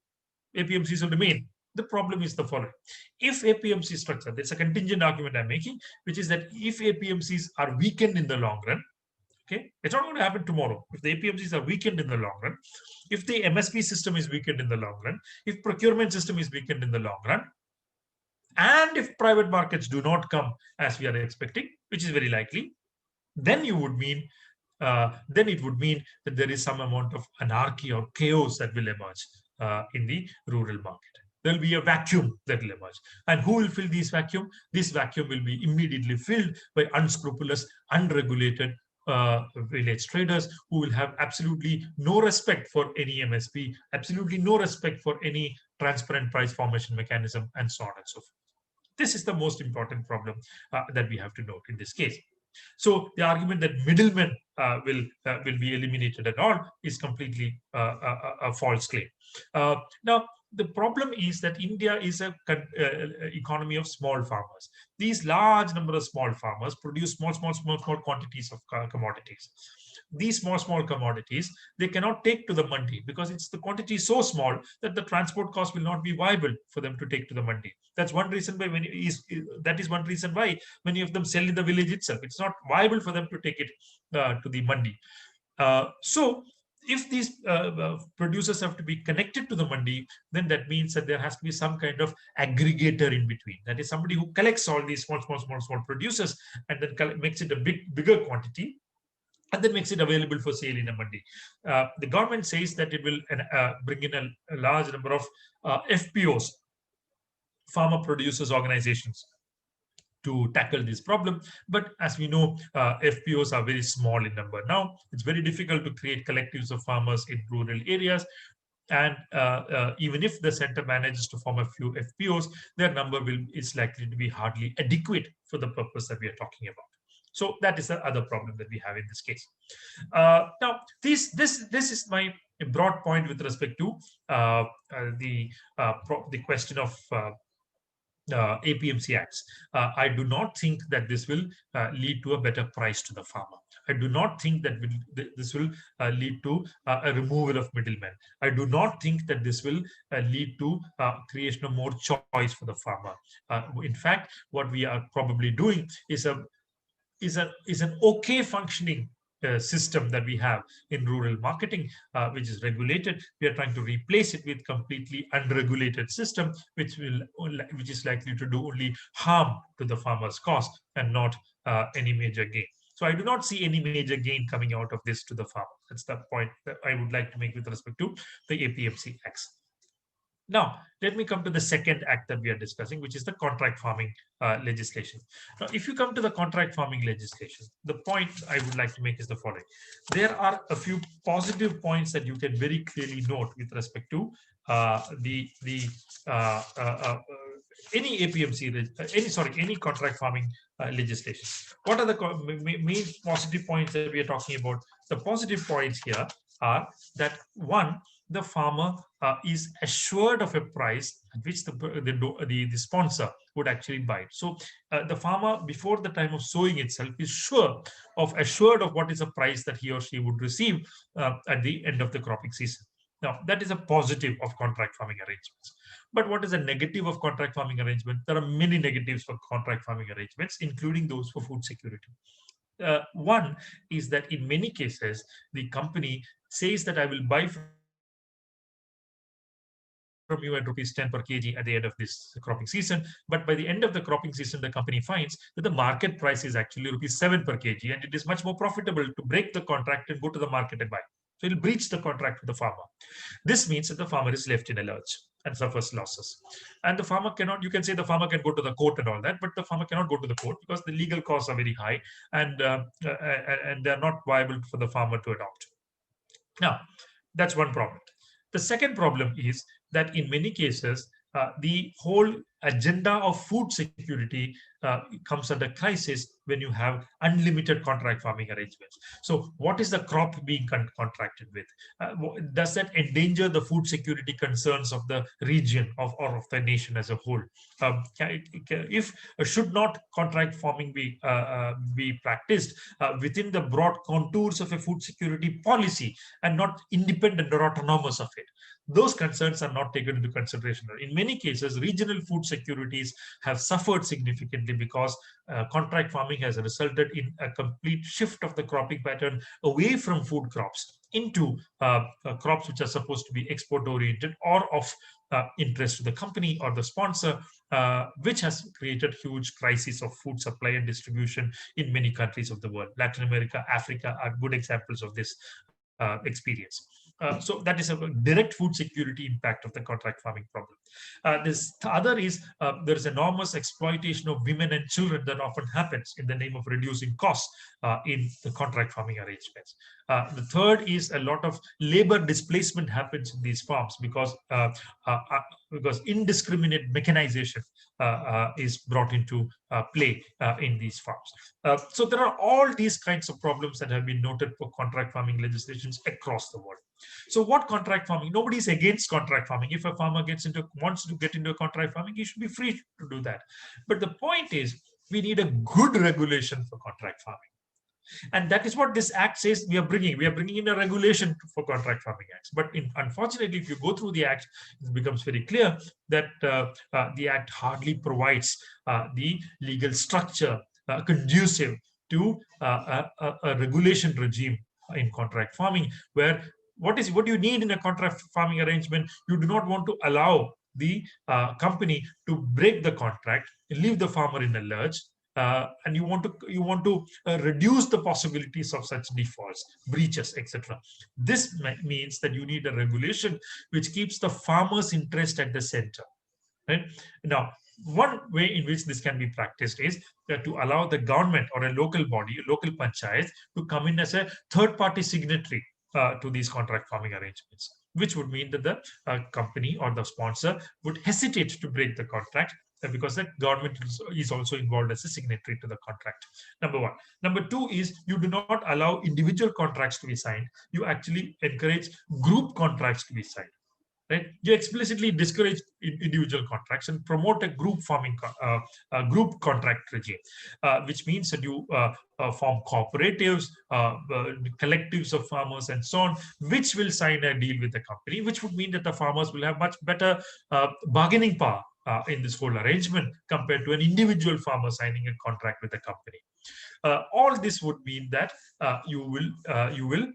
APMCs will remain. The problem is the following. If APMC structure, there's a contingent argument I'm making, which is that if APMCs are weakened in the long run, okay, it's not going to happen tomorrow. If the APMCs are weakened in the long run, if the MSP system is weakened in the long run, if procurement system is weakened in the long run, and if private markets do not come as we are expecting, which is very likely, then you would mean then it would mean that there is some amount of anarchy or chaos that will emerge in the rural market. There will be a vacuum that will emerge. And who will fill this vacuum? This vacuum will be immediately filled by unscrupulous, unregulated village traders who will have absolutely no respect for any MSP, absolutely no respect for any transparent price formation mechanism, and so on and so forth. This is the most important problem that we have to note in this case. So the argument that middlemen will be eliminated at all is completely a false claim. Now, the problem is that India is a economy of small farmers. These large number of small farmers produce small quantities of commodities. These small commodities, they cannot take to the mandi because it's the quantity is so small that the transport cost will not be viable for them to take to the mandi. That's one reason why that is one reason why many of them sell in the village itself. It's not viable for them to take it to the mandi. So if these producers have to be connected to the mandi, then that means that there has to be some kind of aggregator in between. That is somebody who collects all these small producers and then makes it a bigger quantity and then makes it available for sale in a mandi. The government says that it will bring in a large number of FPOs, farmer producers organizations, to tackle this problem. But as we know, FPOs are very small in number now. It's very difficult to create collectives of farmers in rural areas. And even if the center manages to form a few FPOs, their number is likely to be hardly adequate for the purpose that we are talking about. So that is the other problem that we have in this case. Now, this is my broad point with respect to the question of APMC acts. I do not think that this will lead to a better price to the farmer. I do not think that this will lead to a removal of middlemen. I do not think that this will lead to creation of more choice for the farmer. In fact, what we are probably doing is an okay functioning system that we have in rural marketing, which is regulated. We are trying to replace it with completely unregulated system, which is likely to do only harm to the farmer's cost and not any major gain. So I do not see any major gain coming out of this to the farmer. That's the point that I would like to make with respect to the APMC Acts. Now, let me come to the second act that we are discussing, which is the contract farming legislation. Now, if you come to the contract farming legislation, the point I would like to make is the following. There are a few positive points that you can very clearly note with respect to the any APMC, any contract farming legislation. What are the main positive points that we are talking about? The positive points here are that one, the farmer is assured of a price at which the sponsor would actually buy it. So the farmer, before the time of sowing itself, is assured of what is the price that he or she would receive at the end of the cropping season. Now, that is a positive of contract farming arrangements. But what is a negative of contract farming arrangement? There are many negatives for contract farming arrangements, including those for food security. One is that in many cases, the company says that I will buy from you at rupees 10 per kg at the end of this cropping season. But by the end of the cropping season, the company finds that the market price is actually rupees 7 per kg. And it is much more profitable to break the contract and go to the market and buy. So he'll breach the contract with the farmer. This means that the farmer is left in a lurch and suffers losses. And the farmer cannot, you can say the farmer can go to the court and all that, but the farmer cannot go to the court because the legal costs are very high and and they're not viable for the farmer to adopt. Now, that's one problem. The second problem is that in many cases, the whole agenda of food security comes under crisis when you have unlimited contract farming arrangements. So, what is the crop being contracted with? Does that endanger the food security concerns of the region or of the nation as a whole? If should not contract farming be practiced within the broad contours of a food security policy and not independent or autonomous of it? Those concerns are not taken into consideration. In many cases, regional food securities have suffered significantly because contract farming has resulted in a complete shift of the cropping pattern away from food crops into crops which are supposed to be export oriented or of interest to the company or the sponsor, which has created huge crisis of food supply and distribution in many countries of the world. Latin America, Africa are good examples of this experience. So that is a direct food security impact of the contract farming problem. This other is there is enormous exploitation of women and children that often happens in the name of reducing costs in the contract farming arrangements. The third is a lot of labor displacement happens in these farms because indiscriminate mechanization is brought into play in these farms. So there are all these kinds of problems that have been noted for contract farming legislations across the world. So what contract farming? Nobody is against contract farming. If a farmer wants to get into a contract farming, he should be free to do that. But the point is, we need a good regulation for contract farming. And that is what this act says we are bringing. We are bringing in a regulation for contract farming acts. But unfortunately, if you go through the act, it becomes very clear that the act hardly provides the legal structure conducive to a regulation regime in contract farming, where what you need in a contract farming arrangement, you do not want to allow the company to break the contract, leave the farmer in a lurch, and you want to reduce the possibilities of such defaults, breaches, etc. This means that you need a regulation which keeps the farmer's interest at the center. Right now, one way in which this can be practiced is to allow the government or a local body, a local panchayat, to come in as a third-party signatory to these contract farming arrangements, which would mean that the company or the sponsor would hesitate to break the contract because the government is also involved as a signatory to the contract. Number one. Number two is you do not allow individual contracts to be signed. You actually encourage group contracts to be signed. Right? You explicitly discourage individual contracts and promote a group group contract regime, which means that you form cooperatives, collectives of farmers, and so on, which will sign a deal with the company, which would mean that the farmers will have much better bargaining power in this whole arrangement compared to an individual farmer signing a contract with a company. All this would mean that you will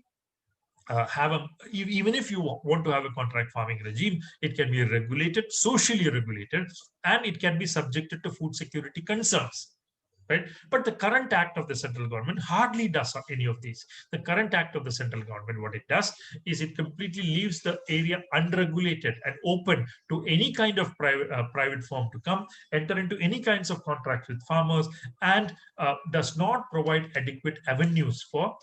even if you want to have a contract farming regime, it can be regulated, socially regulated, and it can be subjected to food security concerns. right? But the current act of the central government hardly does any of these. The current act of the central government, what it does is it completely leaves the area unregulated and open to any kind of private firm to come, enter into any kinds of contracts with farmers, and does not provide adequate avenues for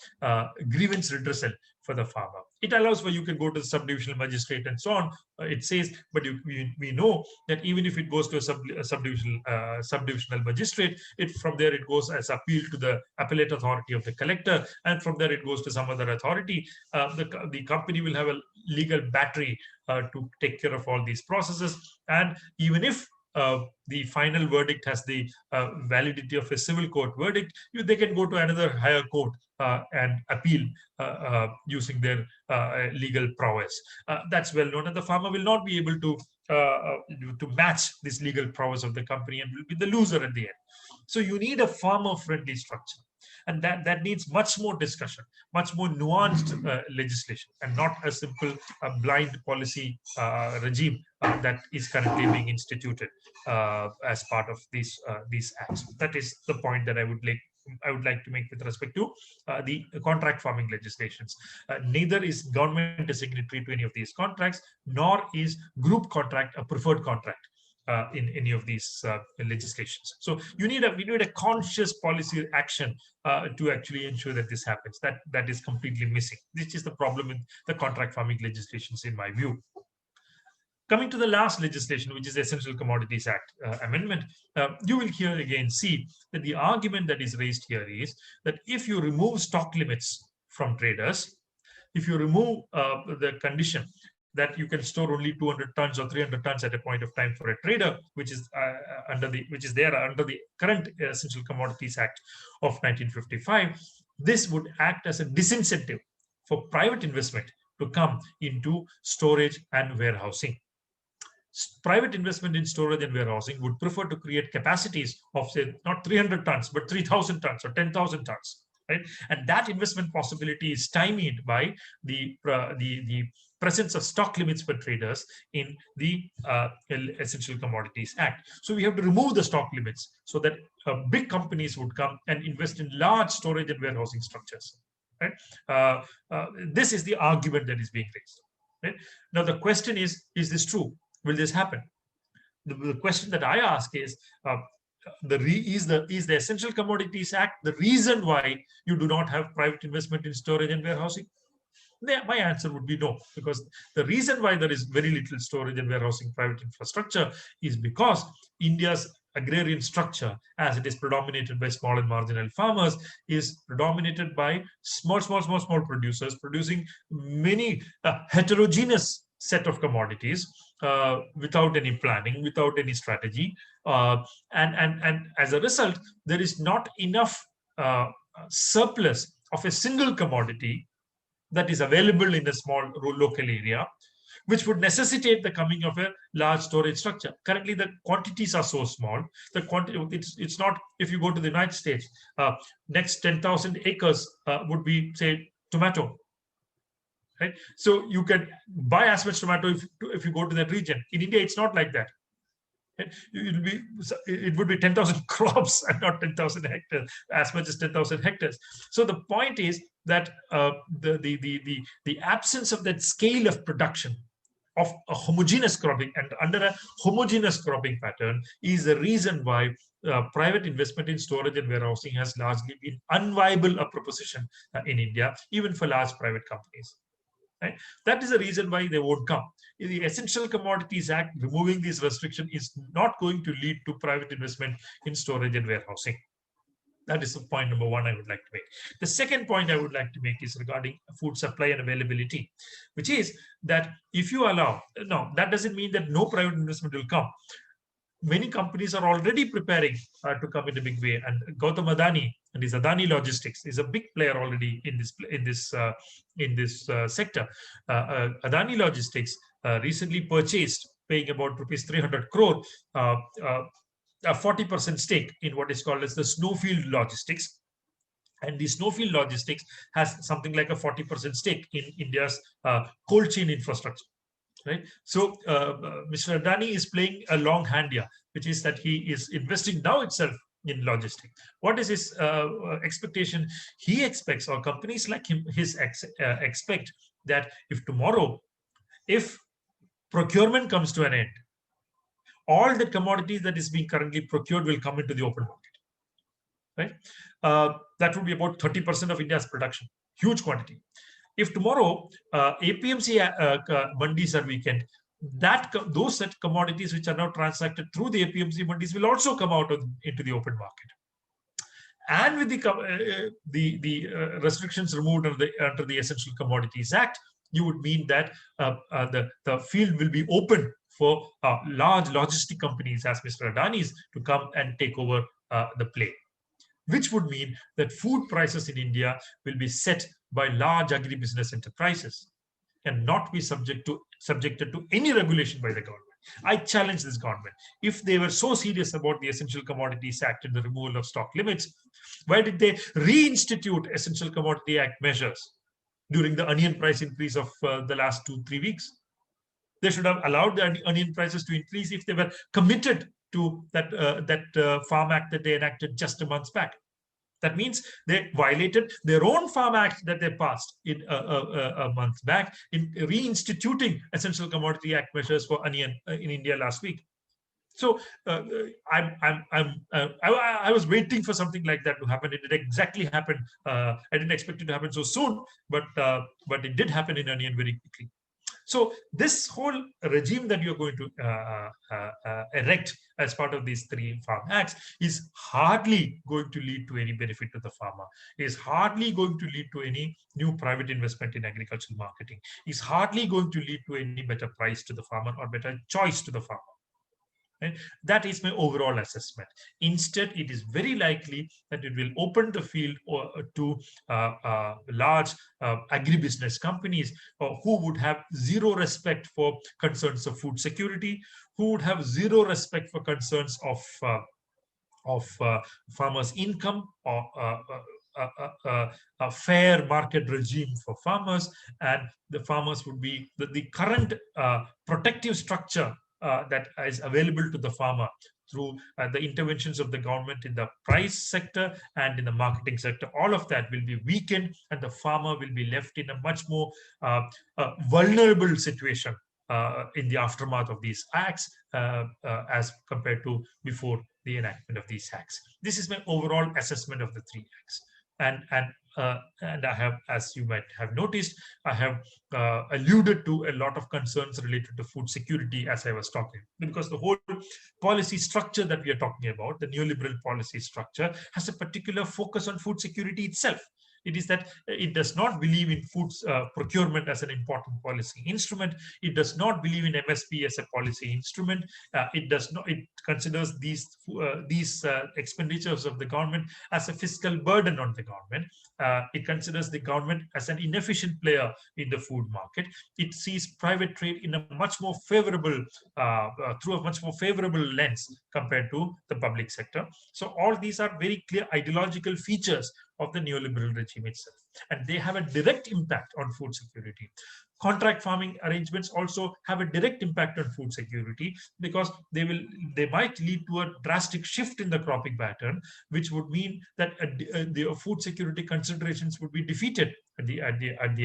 grievance redressal for the farmer. It allows for you can go to the subdivisional magistrate and so on. It says, but we know that even if it goes to a subdivisional magistrate, from there it goes as appeal to the appellate authority of the collector, and from there it goes to some other authority. The company will have a legal battery to take care of all these processes, and even if the final verdict has the validity of a civil court verdict, they can go to another higher court and appeal using their legal prowess. That's well known, and the farmer will not be able to match this legal prowess of the company and will be the loser at the end. So you need a farmer-friendly structure. And that needs much more discussion, much more nuanced legislation, and not a simple blind policy regime that is currently being instituted as part of these acts. That is the point that I would like to make with respect to the contract farming legislations. Neither is government a signatory to any of these contracts, nor is group contract a preferred contract in any of these legislations. So we need a conscious policy action to actually ensure that this happens. That is completely missing. This is the problem with the contract farming legislations, in my view. Coming to the last legislation, which is the Essential Commodities Act amendment, you will here again see that the argument that is raised here is that if you remove stock limits from traders, if you remove the condition that you can store only 200 tons or 300 tons at a point of time for a trader, which is under the current Essential Commodities Act of 1955, this would act as a disincentive for private investment to come into storage and warehousing. Private investment in storage and warehousing would prefer to create capacities of, say, not 300 tons, but 3,000 tons or 10,000 tons. Right? And that investment possibility is stymied by the presence of stock limits for traders in the Essential Commodities Act. So we have to remove the stock limits so that big companies would come and invest in large storage and warehousing structures. Right? This is the argument that is being raised. Right? Now the question is this true? Will this happen? The question that I ask is, is the Essential Commodities Act the reason why you do not have private investment in storage and warehousing? My answer would be no, because the reason why there is very little storage and warehousing private infrastructure is because India's agrarian structure, as it is predominated by small and marginal farmers, is predominated by small producers producing many heterogeneous set of commodities without any planning, without any strategy, and as a result, there is not enough surplus of a single commodity that is available in a small local area, which would necessitate the coming of a large storage structure. Currently, the quantities are so small. The quantity, it's not. If you go to the United States, next 10,000 acres would be, say, tomato. Right? So you can buy as much tomato if you go to that region. In India, it's not like that. It would be 10,000 crops and not 10,000 hectares, as much as 10,000 hectares. So the point is that the absence of that scale of production of a homogeneous cropping and under a homogeneous cropping pattern is the reason why private investment in storage and warehousing has largely been unviable a proposition in India, even for large private companies. Right? That is the reason why they won't come. The Essential Commodities Act removing these restrictions is not going to lead to private investment in storage and warehousing. That is the point number one I would like to make. The second point I would like to make is regarding food supply and availability, which is that if you allow, no, that doesn't mean that no private investment will come. Many companies are already preparing to come in a big way, and Gautam Adani and his Adani Logistics is a big player already in this sector. Adani Logistics recently purchased, paying about rupees 300 crore, a 40% stake in what is called as the Snowfield Logistics. And the Snowfield Logistics has something like a 40% stake in India's cold chain infrastructure. Right. So Mr. Adani is playing a long hand here, which is that he is investing now itself in logistics. What is his expectation? He expects, or companies like him, expect that if tomorrow, if procurement comes to an end, all the commodities that is being currently procured will come into the open market, right? That would be about 30% of India's production, huge quantity. If tomorrow APMC mandis are weakened, those set commodities which are now transacted through the APMC mandis will also come out into the open market. And with the restrictions removed under the Essential Commodities Act, you would mean that the field will be open for large logistic companies, as Mr. Adani's, to come and take over the play, which would mean that food prices in India will be set by large agribusiness enterprises and not be subjected to any regulation by the government. I challenge this government. If they were so serious about the Essential Commodities Act and the removal of stock limits, why did they reinstitute Essential Commodity Act measures during the onion price increase of the last 2-3 weeks? They should have allowed the onion prices to increase if they were committed to that Farm Act that they enacted just a month back. That means they violated their own Farm Act that they passed in a month back in reinstituting Essential Commodity Act measures for onion in India last week. So I was waiting for something like that to happen. It did exactly happen. I didn't expect it to happen so soon, but it did happen in onion very quickly. So this whole regime that you're going to erect as part of these 3 farm acts is hardly going to lead to any benefit to the farmer, is hardly going to lead to any new private investment in agricultural marketing, is hardly going to lead to any better price to the farmer or better choice to the farmer. And that is my overall assessment. Instead, it is very likely that it will open the field to large agribusiness companies who would have zero respect for concerns of food security, who would have zero respect for concerns of farmers' income or a fair market regime for farmers, and the farmers would be the current protective structure that is available to the farmer through the interventions of the government in the price sector and in the marketing sector. All of that will be weakened, and the farmer will be left in a much more vulnerable situation in the aftermath of these acts as compared to before the enactment of these acts. This is my overall assessment of the 3 acts. And I have, as you might have noticed, I have alluded to a lot of concerns related to food security as I was talking, because the whole policy structure that we are talking about, the neoliberal policy structure, has a particular focus on food security itself. It is that it does not believe in food procurement as an important policy instrument. It does not believe in MSP as a policy instrument. It does not. It considers these expenditures of the government as a fiscal burden on the government. It considers the government as an inefficient player in the food market. It sees private trade in a much more favorable, through a much more favorable lens compared to the public sector. So all these are very clear ideological features of the neoliberal regime itself, and they have a direct impact on food security. Contract farming arrangements also have a direct impact on food security, because they might lead to a drastic shift in the cropping pattern, which would mean that the food security considerations would be defeated at the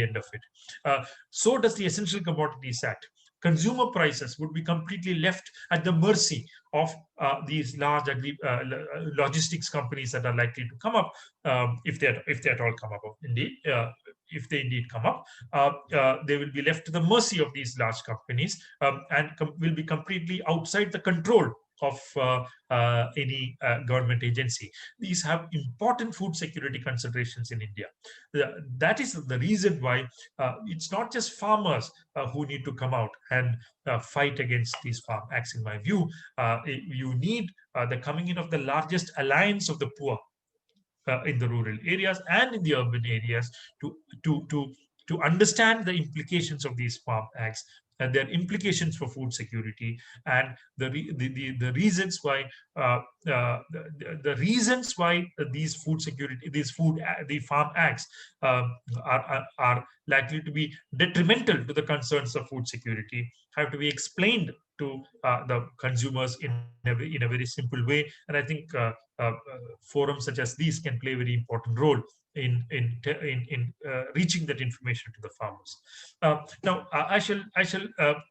end of it. So does the Essential Commodities Act. Consumer prices would be completely left at the mercy of these large logistics companies that are likely to come up, if they at all come up. Indeed, if they indeed come up, they will be left to the mercy of these large companies, and will be completely outside the control of any government agency. These have important food security considerations in India. That is the reason why it's not just farmers who need to come out and fight against these farm acts. In my view, you need the coming in of the largest alliance of the poor in the rural areas and in the urban areas to understand the implications of these farm acts and their implications for food security, and the reasons why the farm acts are likely to be detrimental to the concerns of food security have to be explained to the consumers in a very simple way. And I think forums such as these can play a very important role in reaching that information to the farmers. Now, I shall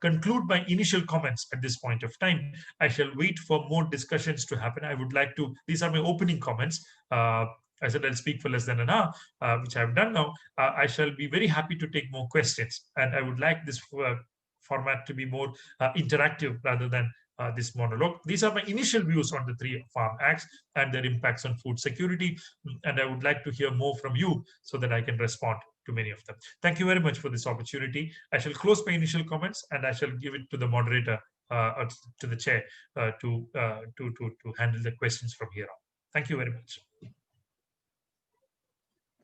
conclude my initial comments at this point of time. I shall wait for more discussions to happen. I would like to. These are my opening comments. I said I'll speak for less than an hour, which I've done now. I shall be very happy to take more questions, and I would like this format to be more interactive rather than this monologue. These are my initial views on the three farm acts and their impacts on food security, and I would like to hear more from you so that I can respond to many of them. Thank you very much for this opportunity. I shall close my initial comments and I shall give it to the moderator, or to the chair, to handle the questions from here on. Thank you very much.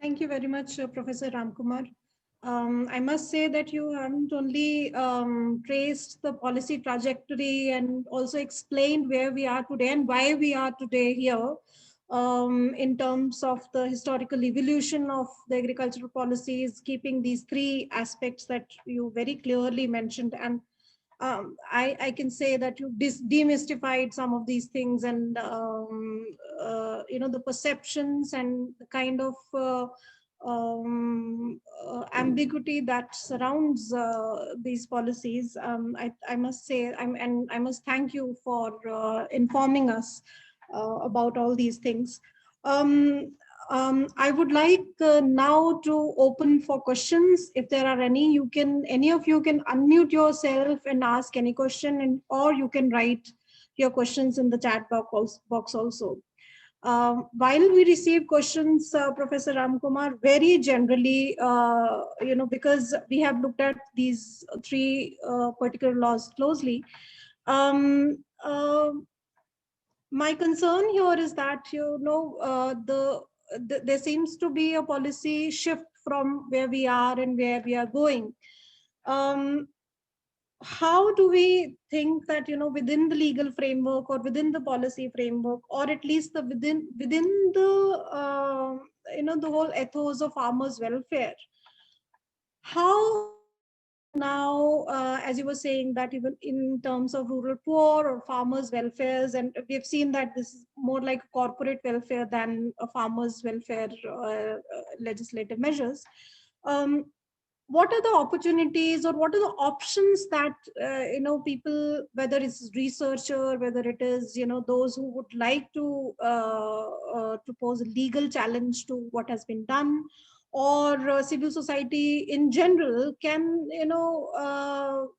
Thank you very much, Professor Ramkumar. I must say that you haven't only traced the policy trajectory and also explained where we are today and why we are today here, in terms of the historical evolution of the agricultural policies, keeping these three aspects that you very clearly mentioned. And I can say that you demystified some of these things, and the perceptions and the kind of ambiguity that surrounds these policies. I must say, I must thank you for informing us about all these things. I would like now to open for questions. If there are any, any of you can unmute yourself and ask any question, or you can write your questions in the chat box also. While we receive questions, Professor Ramakumar, very generally, because we have looked at these three particular laws closely, my concern here is that there seems to be a policy shift from where we are and where we are going. How do we think that within the legal framework or within the policy framework, or at least within the the whole ethos of farmers' welfare, how now, as you were saying, that even in terms of rural poor or farmers' welfares, and we've seen that this is more like corporate welfare than a farmers' welfare legislative measures. What are the opportunities or what are the options that people, whether it's researcher, whether it is those who would like to pose a legal challenge to what has been done, or civil society in general can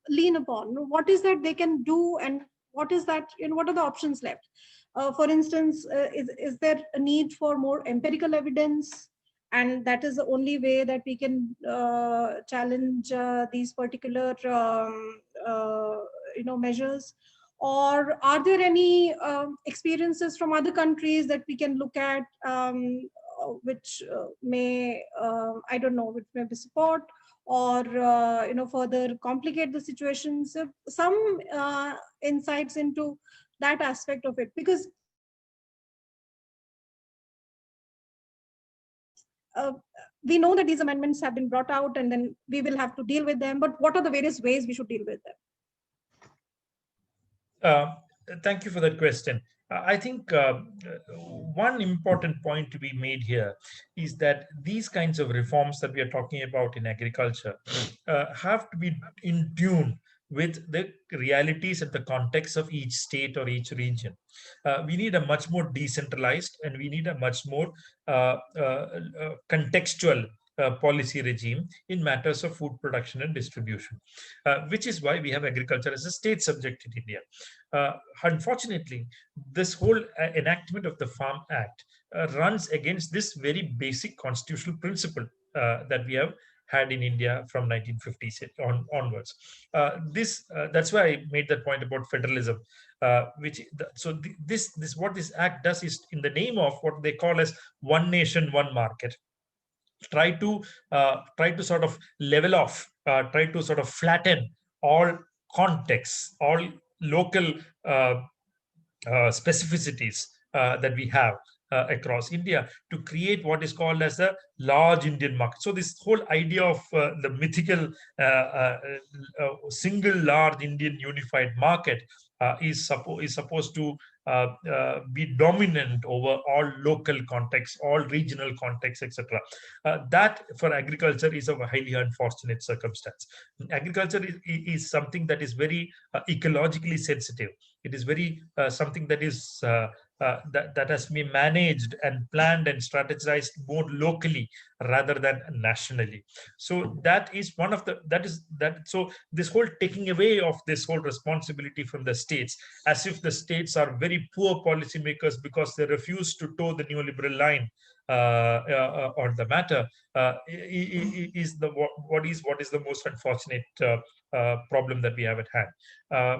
lean upon? What is that they can do, and what is that, what are the options left? For instance, is there a need for more empirical evidence, and that is the only way that we can challenge these particular measures? Or are there any experiences from other countries that we can look at, which may I don't know, which may be support or further complicate the situation? So some insights into that aspect of it, because we know that these amendments have been brought out and then we will have to deal with them, but what are the various ways we should deal with them?
Thank you for that question. I think one important point to be made here is that these kinds of reforms that we are talking about in agriculture have to be in tune with the realities and the context of each state or each region. We need a much more decentralized, and we need a much more contextual policy regime in matters of food production and distribution, which is why we have agriculture as a state subject in India. Unfortunately, this whole enactment of the Farm Act runs against this very basic constitutional principle that we have had in India from 1950s onwards. That's why I made that point about federalism. What this act does is, in the name of what they call as one nation, one market, try to sort of level off, try to sort of flatten all contexts, all local specificities that we have across India, to create what is called as a large Indian market. So this whole idea of the mythical single large Indian unified market is supposed to be dominant over all local contexts, all regional contexts, etc. That for agriculture is a highly unfortunate circumstance. Agriculture is something that is very ecologically sensitive. It is very something that is that has been managed and planned and strategized more locally rather than nationally. So that is one of the so this whole taking away of this whole responsibility from the states, as if the states are very poor policymakers because they refuse to toe the neoliberal line on the matter, is the what is the most unfortunate problem that we have at hand,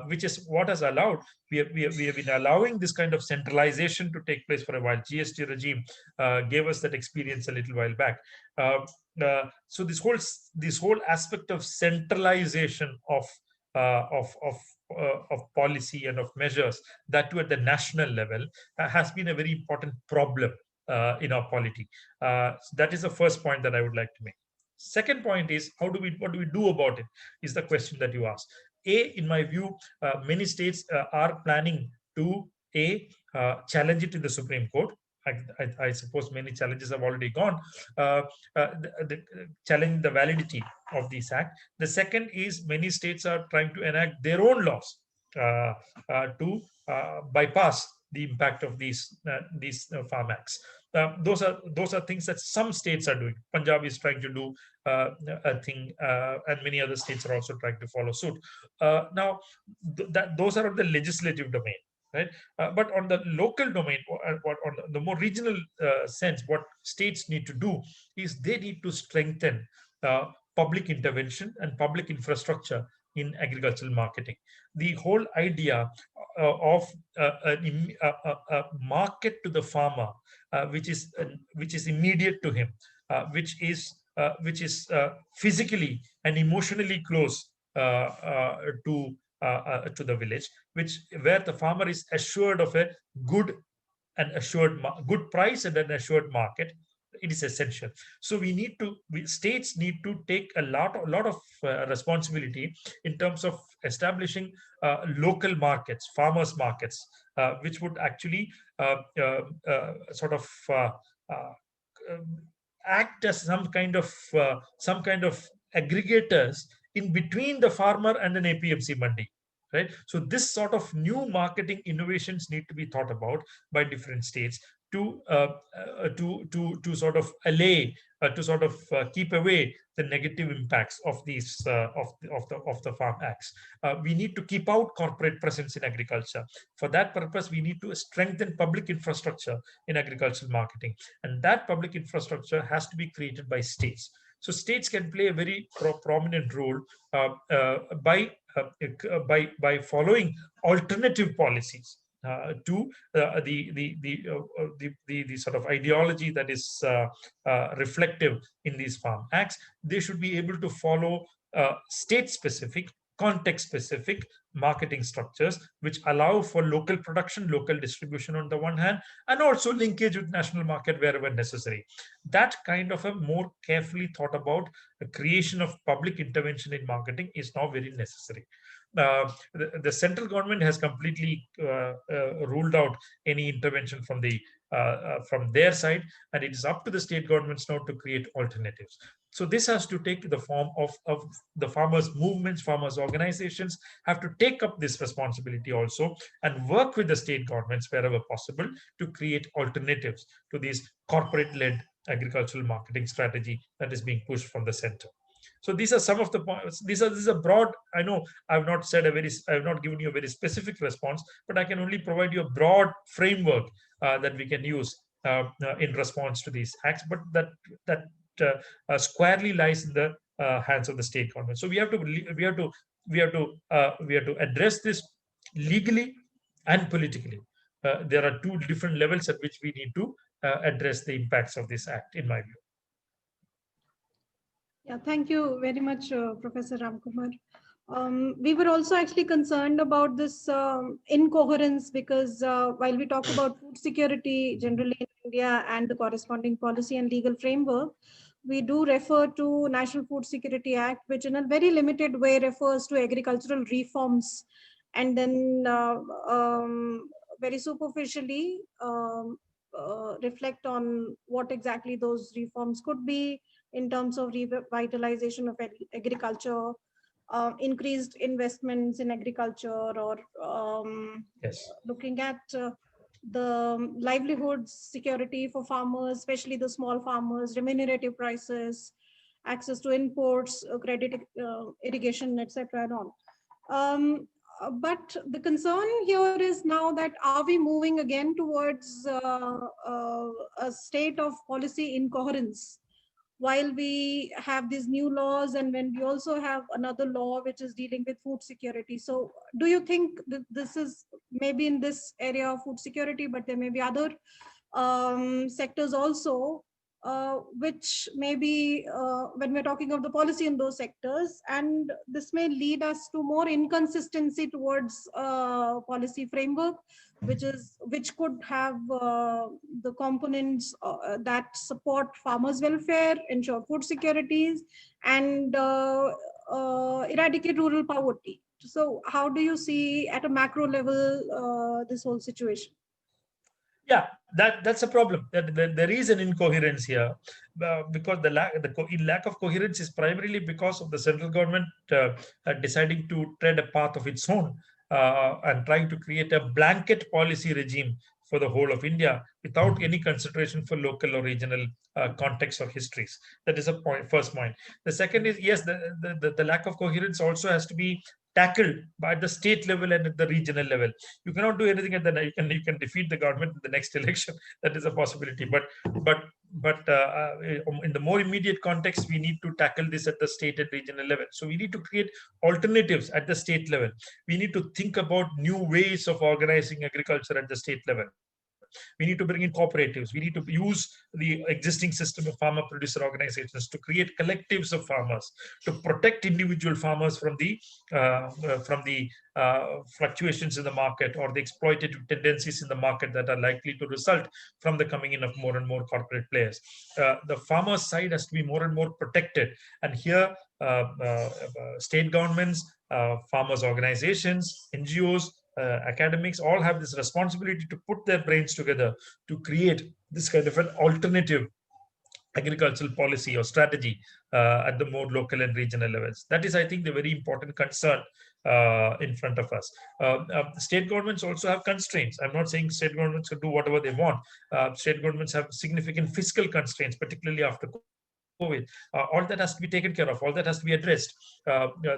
which is what has allowed we have been allowing this kind of centralization to take place for a while. GST regime gave us that experience a little while back. So this whole aspect of centralization of policy and of measures, that too at the national level, has been a very important problem in our polity. So that is the first point that I would like to make. Second point is what do we do about it? Is the question that you asked. In my view, many states are planning to challenge it in the Supreme Court. I suppose many challenges have already gone, challenging the validity of this act. The second is many states are trying to enact their own laws to bypass the impact of these farm acts. Those are things that some states are doing. Punjab is trying to do a thing, and many other states are also trying to follow suit. Now, those are of the legislative domain, right? But on the local domain, what on the more regional sense, what states need to do is they need to strengthen public intervention and public infrastructure in agricultural marketing. The whole idea of a market to the farmer, which is immediate to him, which is physically and emotionally close to the village, where the farmer is assured of a good good price and an assured market. It is essential. So states need to take a lot of responsibility in terms of establishing local markets, farmers markets, which would actually sort of act as some kind of aggregators in between the farmer and an APMC mandi, right? So this sort of new marketing innovations need to be thought about by different states to sort of allay, to sort of keep away the negative impacts of these of the farm acts. We need to keep out corporate presence in agriculture. For that purpose, we need to strengthen public infrastructure in agricultural marketing, and that public infrastructure has to be created by states. So states can play a very prominent role by following alternative policies to the sort of ideology that is reflective in these farm acts. They should be able to follow state-specific, context-specific marketing structures, which allow for local production, local distribution on the one hand, and also linkage with national market wherever necessary. That kind of a more carefully thought about creation of public intervention in marketing is now very necessary. The central government has completely ruled out any intervention from their side, and it is up to the state governments now to create alternatives. So this has to take the form of the farmers' movements, farmers' organizations have to take up this responsibility also and work with the state governments wherever possible to create alternatives to these corporate-led agricultural marketing strategy that is being pushed from the center. So these are some of the points. These are broad. I know I've not given you a very specific response, but I can only provide you a broad framework that we can use in response to these acts. But that squarely lies in the hands of the state government. So we have to address this legally and politically. There are two different levels at which we need to address the impacts of this act, in my view.
Yeah, thank you very much, Professor Ramakumar. We were also actually concerned about this incoherence because while we talk about food security generally in India and the corresponding policy and legal framework, we do refer to National Food Security Act, which in a very limited way refers to agricultural reforms and then very superficially reflect on what exactly those reforms could be in terms of revitalization of agriculture, increased investments in agriculture, or
Yes.
looking at the livelihoods security for farmers, especially the small farmers, remunerative prices, access to imports, credit, irrigation, etc. and all. But the concern here is now that are we moving again towards a state of policy incoherence while we have these new laws, and when we also have another law which is dealing with food security? So do you think that this is maybe in this area of food security, but there may be other sectors also, which maybe when we're talking of the policy in those sectors, and this may lead us to more inconsistency towards policy framework, which could have the components that support farmers' welfare, ensure food securities, and eradicate rural poverty. So, how do you see at a macro level this whole situation?
Yeah, that's a problem. That there is an incoherence here, because lack of coherence is primarily because of the central government deciding to tread a path of its own, and trying to create a blanket policy regime for the whole of India without any consideration for local or regional contexts or histories. That is a point. First point. The second is, yes, the lack of coherence also has to be tackled by the state level and at the regional level. You cannot do anything at the you can defeat the government in the next election. That is a possibility, but in the more immediate context, we need to tackle this at the state and regional level. So we need to create alternatives at the state level. We need to think about new ways of organizing agriculture at the state level. We need to bring in cooperatives. We need to use the existing system of farmer producer organizations to create collectives of farmers, to protect individual farmers from the fluctuations in the market or the exploitative tendencies in the market that are likely to result from the coming in of more and more corporate players. The farmer side has to be more and more protected, and here state governments, farmers organizations, NGOs, academics all have this responsibility to put their brains together to create this kind of an alternative agricultural policy or strategy at the more local and regional levels. That is, I think, the very important concern in front of us. State governments also have constraints. I'm not saying state governments can do whatever they want. State governments have significant fiscal constraints, particularly after COVID. All that has to be taken care of. All that has to be addressed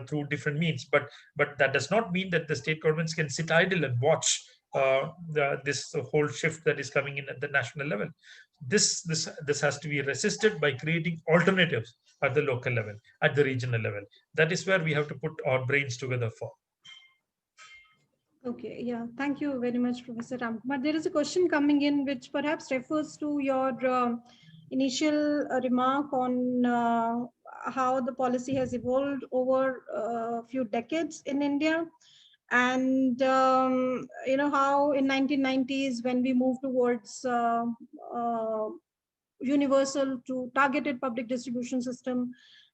through different means. But that does not mean that the state governments can sit idle and watch this whole shift that is coming in at the national level. This has to be resisted by creating alternatives at the local level, at the regional level. That is where we have to put our brains together for.
Okay, yeah, thank you very much, Professor Ramakumar. There is a question coming in which perhaps refers to your initial remark on how the policy has evolved over a few decades in India, and how in 1990s, when we moved towards uh, universal to targeted public distribution system,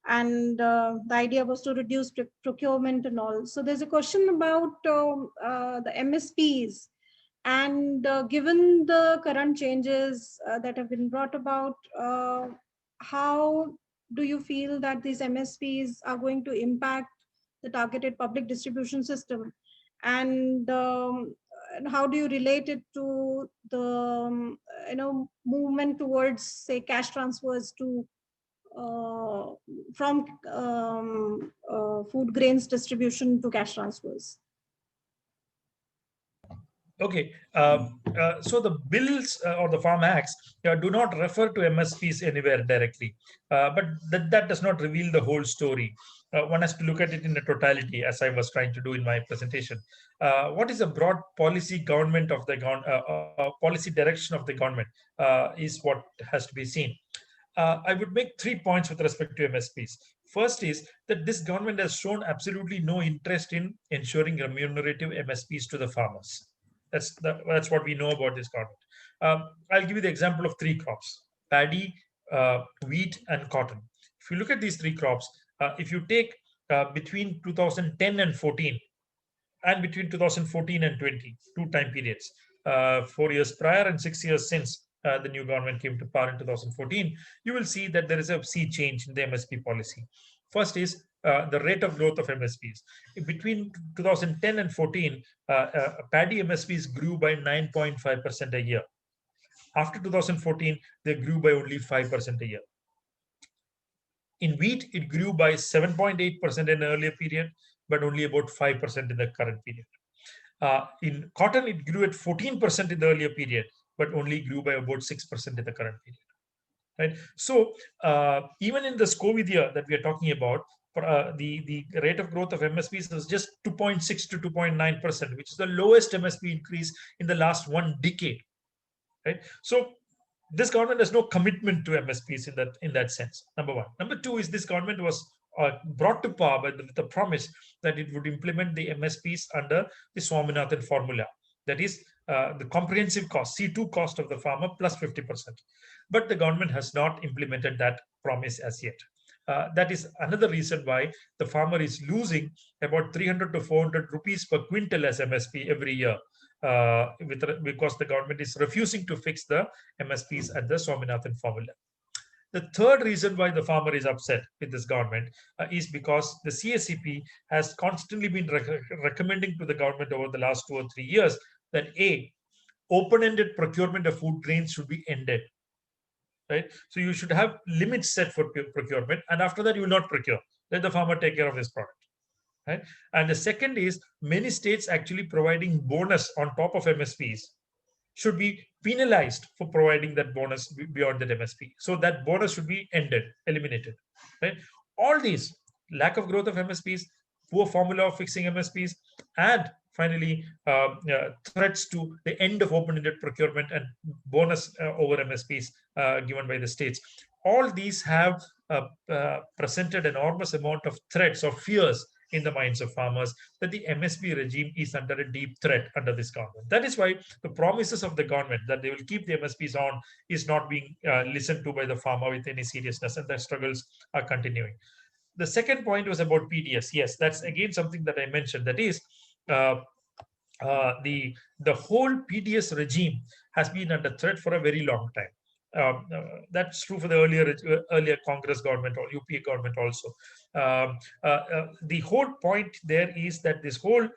and the idea was to reduce procurement and all. So there's a question about the MSPs, and given the current changes that have been brought about, how do you feel that these MSPs are going to impact the targeted public distribution system? And how do you relate it to the movement towards, say, cash transfers to from food grains distribution to cash transfers?
Okay, so the bills or the Farm Acts do not refer to MSPs anywhere directly, but that does not reveal the whole story. One has to look at it in a totality, as I was trying to do in my presentation. What is the broad policy government of the policy direction of the government is what has to be seen. I would make 3 points with respect to MSPs. First is that this government has shown absolutely no interest in ensuring remunerative MSPs to the farmers. That's what we know about this government. I'll give you the example of three crops: paddy, wheat, and cotton. If you look at these three crops, if you take between 2010 and 14, and between 2014 and 20, two time periods, 4 years prior and 6 years since the new government came to power in 2014, you will see that there is a sea change in the MSP policy. First is the rate of growth of MSPs. Between 2010 and 14, paddy MSPs grew by 9.5% a year. After 2014, they grew by only 5% a year. In wheat, it grew by 7.8% in the earlier period, but only about 5% in the current period. In cotton, it grew at 14% in the earlier period, but only grew by about 6% in the current period. Right. So even in this COVID year that we are talking about, the rate of growth of MSPs was just 2.6 to 2.9%, which is the lowest MSP increase in the last 1 decade. Right. So this government has no commitment to MSPs in that sense. Number one. Number two is this government was brought to power with the promise that it would implement the MSPs under the Swaminathan formula. That is the comprehensive cost, C2 cost of the farmer plus 50%. But the government has not implemented that promise as yet. That is another reason why the farmer is losing about 300 to 400 rupees per quintal as MSP every year. Because the government is refusing to fix the MSPs at the Swaminathan formula. The third reason why the farmer is upset with this government is because the CSCP has constantly been recommending to the government over the last 2 or 3 years that open-ended procurement of food grains should be ended. Right? So you should have limits set for procurement, and after that you will not procure. Let the farmer take care of his product. Right? And the second is many states actually providing bonus on top of MSPs should be penalized for providing that bonus beyond that MSP. So that bonus should be ended, eliminated. Right? All these, lack of growth of MSPs, poor formula of fixing MSPs, and finally threats to the end of open-ended procurement and bonus over MSPs given by the states. All these have presented enormous amount of threats or fears in the minds of farmers that the MSP regime is under a deep threat under this government. That is why the promises of the government that they will keep the MSPs on is not being listened to by the farmer with any seriousness, and the struggles are continuing. The second point was about PDS. Yes, that's again something that I mentioned. That is, the whole PDS regime has been under threat for a very long time. That's true for the earlier Congress government or UPA government also. The whole point there is that this whole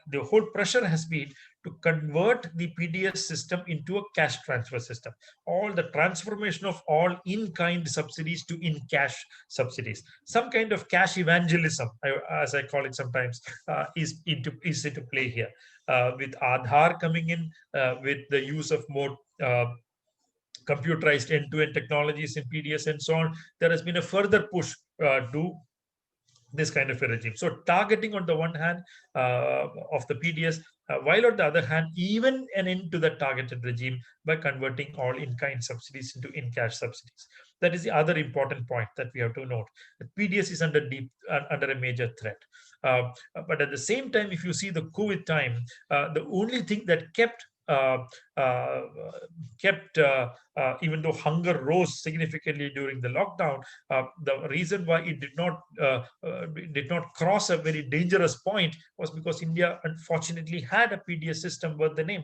the whole pressure has been to convert the PDS system into a cash transfer system. All the transformation of all in-kind subsidies to in-cash subsidies. Some kind of cash evangelism, as I call it sometimes, is into play here. With Aadhaar coming in, with the use of more computerized end-to-end technologies in PDS and so on, there has been a further push to this kind of a regime. So targeting on the one hand of the PDS, while on the other hand, even an end to the targeted regime by converting all in-kind subsidies into in-cash subsidies. That is the other important point that we have to note. The PDS is under a major threat. But at the same time, if you see the COVID time, the only thing that kept even though hunger rose significantly during the lockdown, the reason why it did not cross a very dangerous point was because India unfortunately had a PDS system worth the name,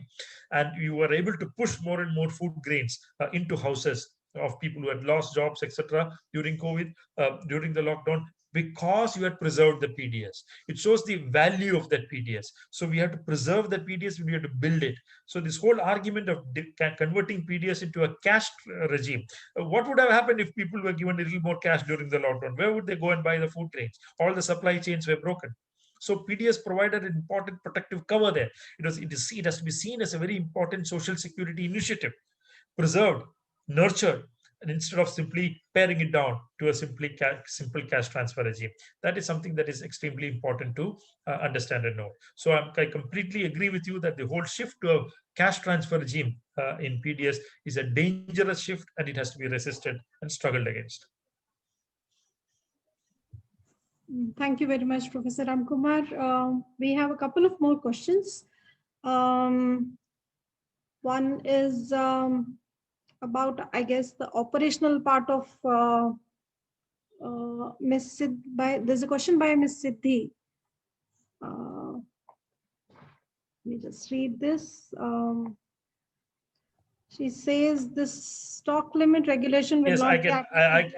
and you were able to push more and more food grains into houses of people who had lost jobs, etc. during COVID, during the lockdown, because you had preserved the PDS. It shows the value of that PDS. So we have to preserve that PDS, we have to build it. So this whole argument of converting PDS into a cash regime, what would have happened if people were given a little more cash during the lockdown? Where would they go and buy the food grains? All the supply chains were broken. So PDS provided an important protective cover there. It has to be seen as a very important social security initiative, preserved, nurtured, and instead of simply paring it down to a simple cash transfer regime. That is something that is extremely important to understand and know. So I completely agree with you that the whole shift to a cash transfer regime in PDS is a dangerous shift, and it has to be resisted and struggled against.
Thank you very much, Professor Ramakumar. We have a couple of more questions. One is about, I guess, the operational part of Miss there's a question by Miss Siddhi. Let me just read this. She says this stock limit regulation will
Yes,
not
I
be
can.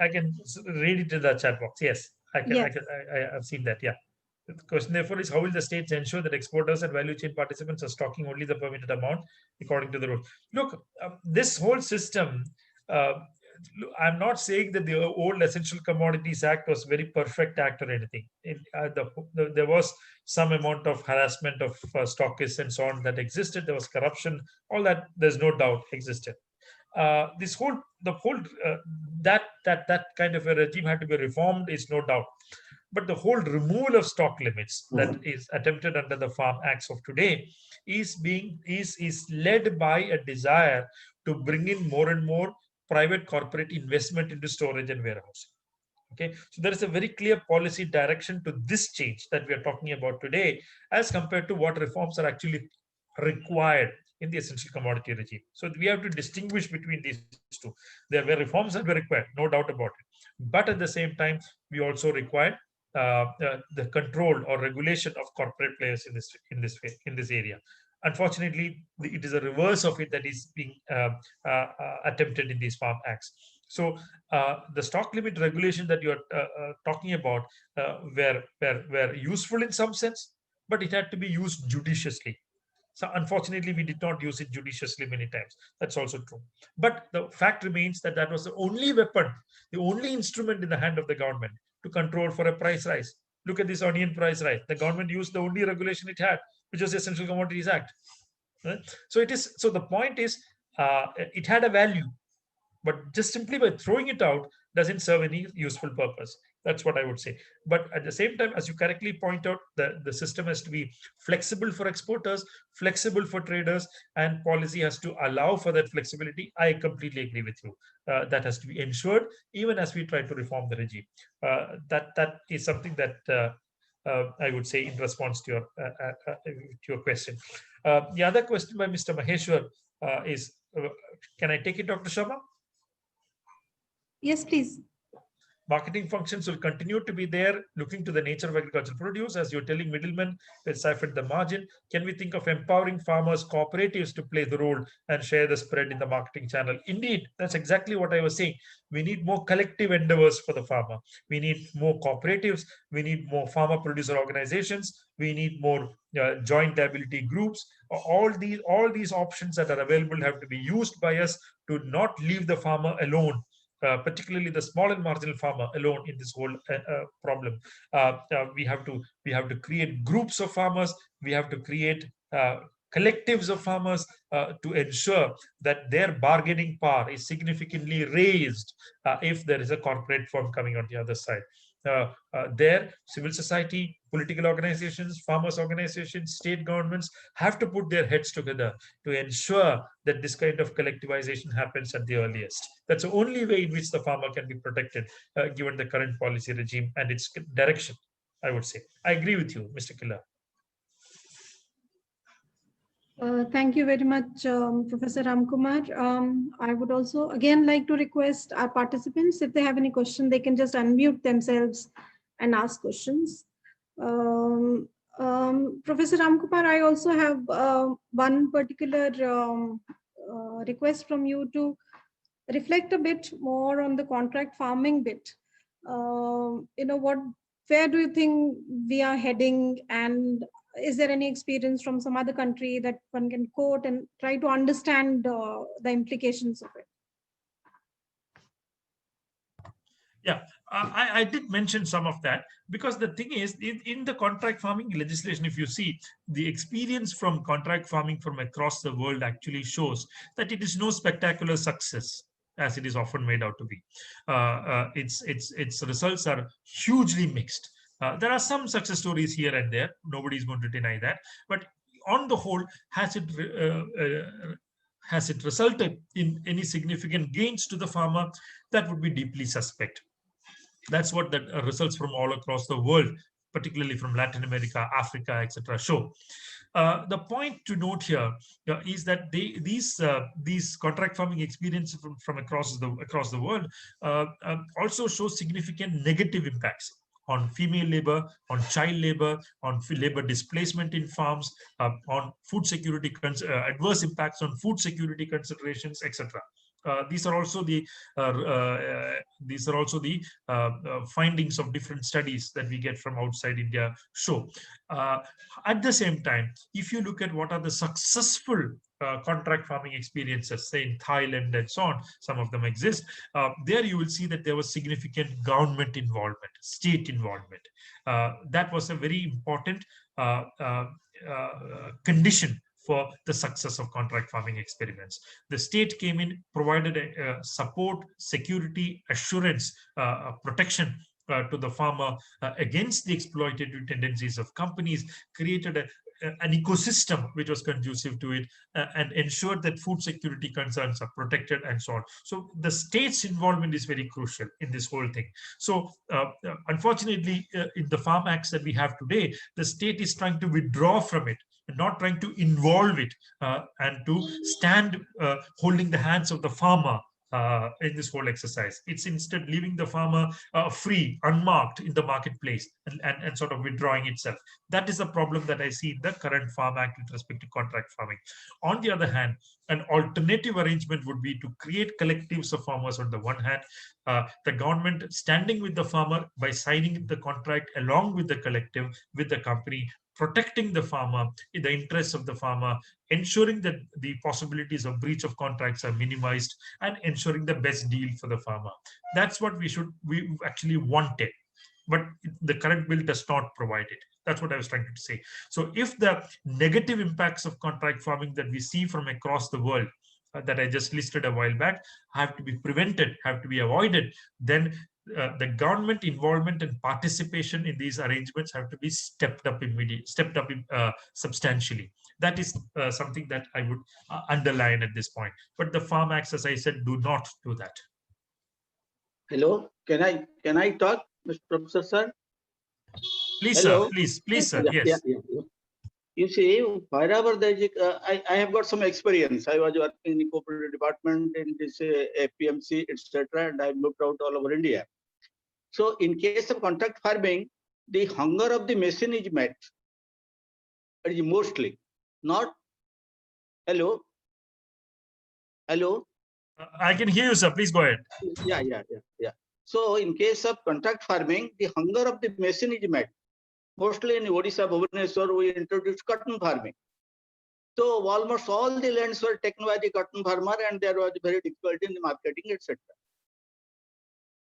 I can read it in the chat box. Yes, I can.
Yes.
I've seen that. Yeah. The question, therefore, is how will the states ensure that exporters and value chain participants are stocking only the permitted amount according to the rule? Look, this whole system. Uh, I'm not saying that the old Essential Commodities Act was very perfect act or anything. There was some amount of harassment of stockists and so on that existed. There was corruption. All that, there's no doubt, existed. This whole the whole that kind of a regime had to be reformed is no doubt, but the whole removal of stock limits that is attempted under the Farm Acts of today is led by a desire to bring in more and more private corporate investment into storage and warehousing. Okay, so there is a very clear policy direction to this change that we are talking about today, as compared to what reforms are actually required in the essential commodity regime. So we have to distinguish between these two. There were reforms that were required, no doubt about it. But at the same time, we also require the control or regulation of corporate players in this area. Unfortunately, it is a reverse of it that is being attempted in these farm acts. So the stock limit regulation that you are talking about were useful in some sense, but it had to be used judiciously. So unfortunately, we did not use it judiciously many times. That's also true. But the fact remains that that was the only weapon, the only instrument in the hand of the government to control for a price rise. Look at this onion price rise. The government used the only regulation it had, which was the Essential Commodities Act. Right? So it is. So the point is, it had a value, but just simply by throwing it out doesn't serve any useful purpose. That's what I would say. But at the same time, as you correctly point out, the system has to be flexible for exporters, flexible for traders, and policy has to allow for that flexibility. I completely agree with you. That has to be ensured, even as we try to reform the regime. That is something that I would say in response to your question. The other question by Mr. Maheshwar is, can I take it, Dr. Sharma?
Yes, please.
Marketing functions will continue to be there, looking to the nature of agricultural produce. As you're telling, middlemen will siphon the margin. Can we think of empowering farmers, cooperatives to play the role and share the spread in the marketing channel? Indeed, that's exactly what I was saying. We need more collective endeavors for the farmer. We need more cooperatives. We need more farmer producer organizations. We need more joint liability groups. All these options that are available have to be used by us to not leave the farmer alone. Particularly the small and marginal farmer alone in this whole problem. We have to create groups of farmers. We have to create collectives of farmers to ensure that their bargaining power is significantly raised if there is a corporate firm coming on the other side. There, civil society, political organizations, farmers organizations, state governments have to put their heads together to ensure that this kind of collectivization happens at the earliest. That's the only way in which the farmer can be protected, given the current policy regime and its direction, I would say. I agree with you, Mr. Killer.
Thank you very much, Professor Ramakumar. I would also again like to request our participants, if they have any question, they can just unmute themselves and ask questions. Professor Ramakumar, I also have one particular request from you to reflect a bit more on the contract farming bit. Where do you think we are heading, and is there any experience from some other country that one can quote and try to understand the implications of it?
Yeah, I did mention some of that, because the thing is, in the contract farming legislation, if you see, the experience from contract farming from across the world actually shows that it is no spectacular success as it is often made out to be. Its results are hugely mixed. There are some success stories here and there. Nobody is going to deny that. But on the whole, has it resulted in any significant gains to the farmer? That would be deeply suspect. That's what the results from all across the world, particularly from Latin America, Africa, etc., show. The point to note here is that these contract farming experiences from across the world also show significant negative impacts on female labor, on child labor, on labor displacement in farms, on food security, adverse impacts on food security considerations, etc. These are also the findings of different studies that we get from outside India show. At the same time, if you look at what are the successful contract farming experiences, say in Thailand and so on, some of them exist. There you will see that there was significant government involvement, state involvement. That was a very important condition for the success of contract farming experiments. The state came in, provided support, security, assurance, protection to the farmer against the exploitative tendencies of companies, created an ecosystem which was conducive to it, and ensured that food security concerns are protected and so on. So the state's involvement is very crucial in this whole thing. So unfortunately, in the Farm Acts that we have today, the state is trying to withdraw from it, not trying to involve it and to stand holding the hands of the farmer in this whole exercise. It's instead leaving the farmer free, unmarked in the marketplace, and sort of withdrawing itself. That is the problem that I see in the current Farm Act with respect to contract farming. On the other hand, an alternative arrangement would be to create collectives of farmers on the one hand, the government standing with the farmer by signing the contract along with the collective, with the company, protecting the farmer in the interests of the farmer, ensuring that the possibilities of breach of contracts are minimized, and ensuring the best deal for the farmer. That's what we actually wanted. But the current bill does not provide it. That's what I was trying to say. So if the negative impacts of contract farming that we see from across the world that I just listed a while back have to be prevented, have to be avoided, then the government involvement and participation in these arrangements have to be stepped up substantially. That is something that I would underline at this point. But the Farm Acts, as I said, do not do that.
Hello, can I talk, Mr. Professor Sir?
Please,
Hello?
Sir. Please, sir.
Yeah,
Yes.
yeah. You see, wherever there is, I have got some experience. I was working in the cooperative department in this APMC, etc., and I moved out all over India. So, in case of contract farming, the hunger of the machine is met. It is mostly not. Hello.
I can hear you, sir. Please go ahead.
Yeah. So, in case of contract farming, the hunger of the machine is met. Mostly in Odisha, Bhubaneswar, we introduced cotton farming. So almost all the lands were taken by the cotton farmer, and there was very difficulty in the marketing, etc.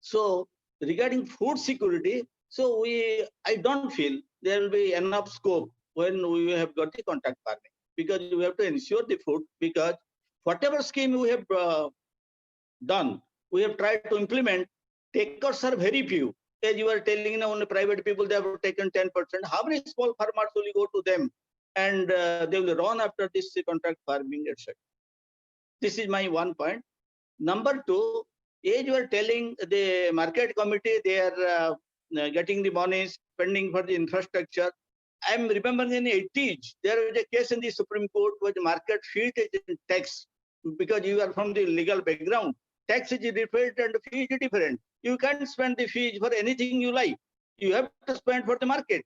So regarding food security, so I don't feel there will be enough scope when we have got the contract farming, because we have to ensure the food, because whatever scheme we have done, we have tried to implement, takers are very few. As you are telling, only private people, they have taken 10%. How many small farmers will you go to them and they will run after this contract farming, etc. This is my one point. Number two, as you are telling, the market committee, they are getting the money, spending for the infrastructure. I am remembering in the 80s, there was a case in the Supreme Court where the market fee is in tax, because you are from the legal background. Tax is different and fee is different. You can't spend the fees for anything you like. You have to spend for the market.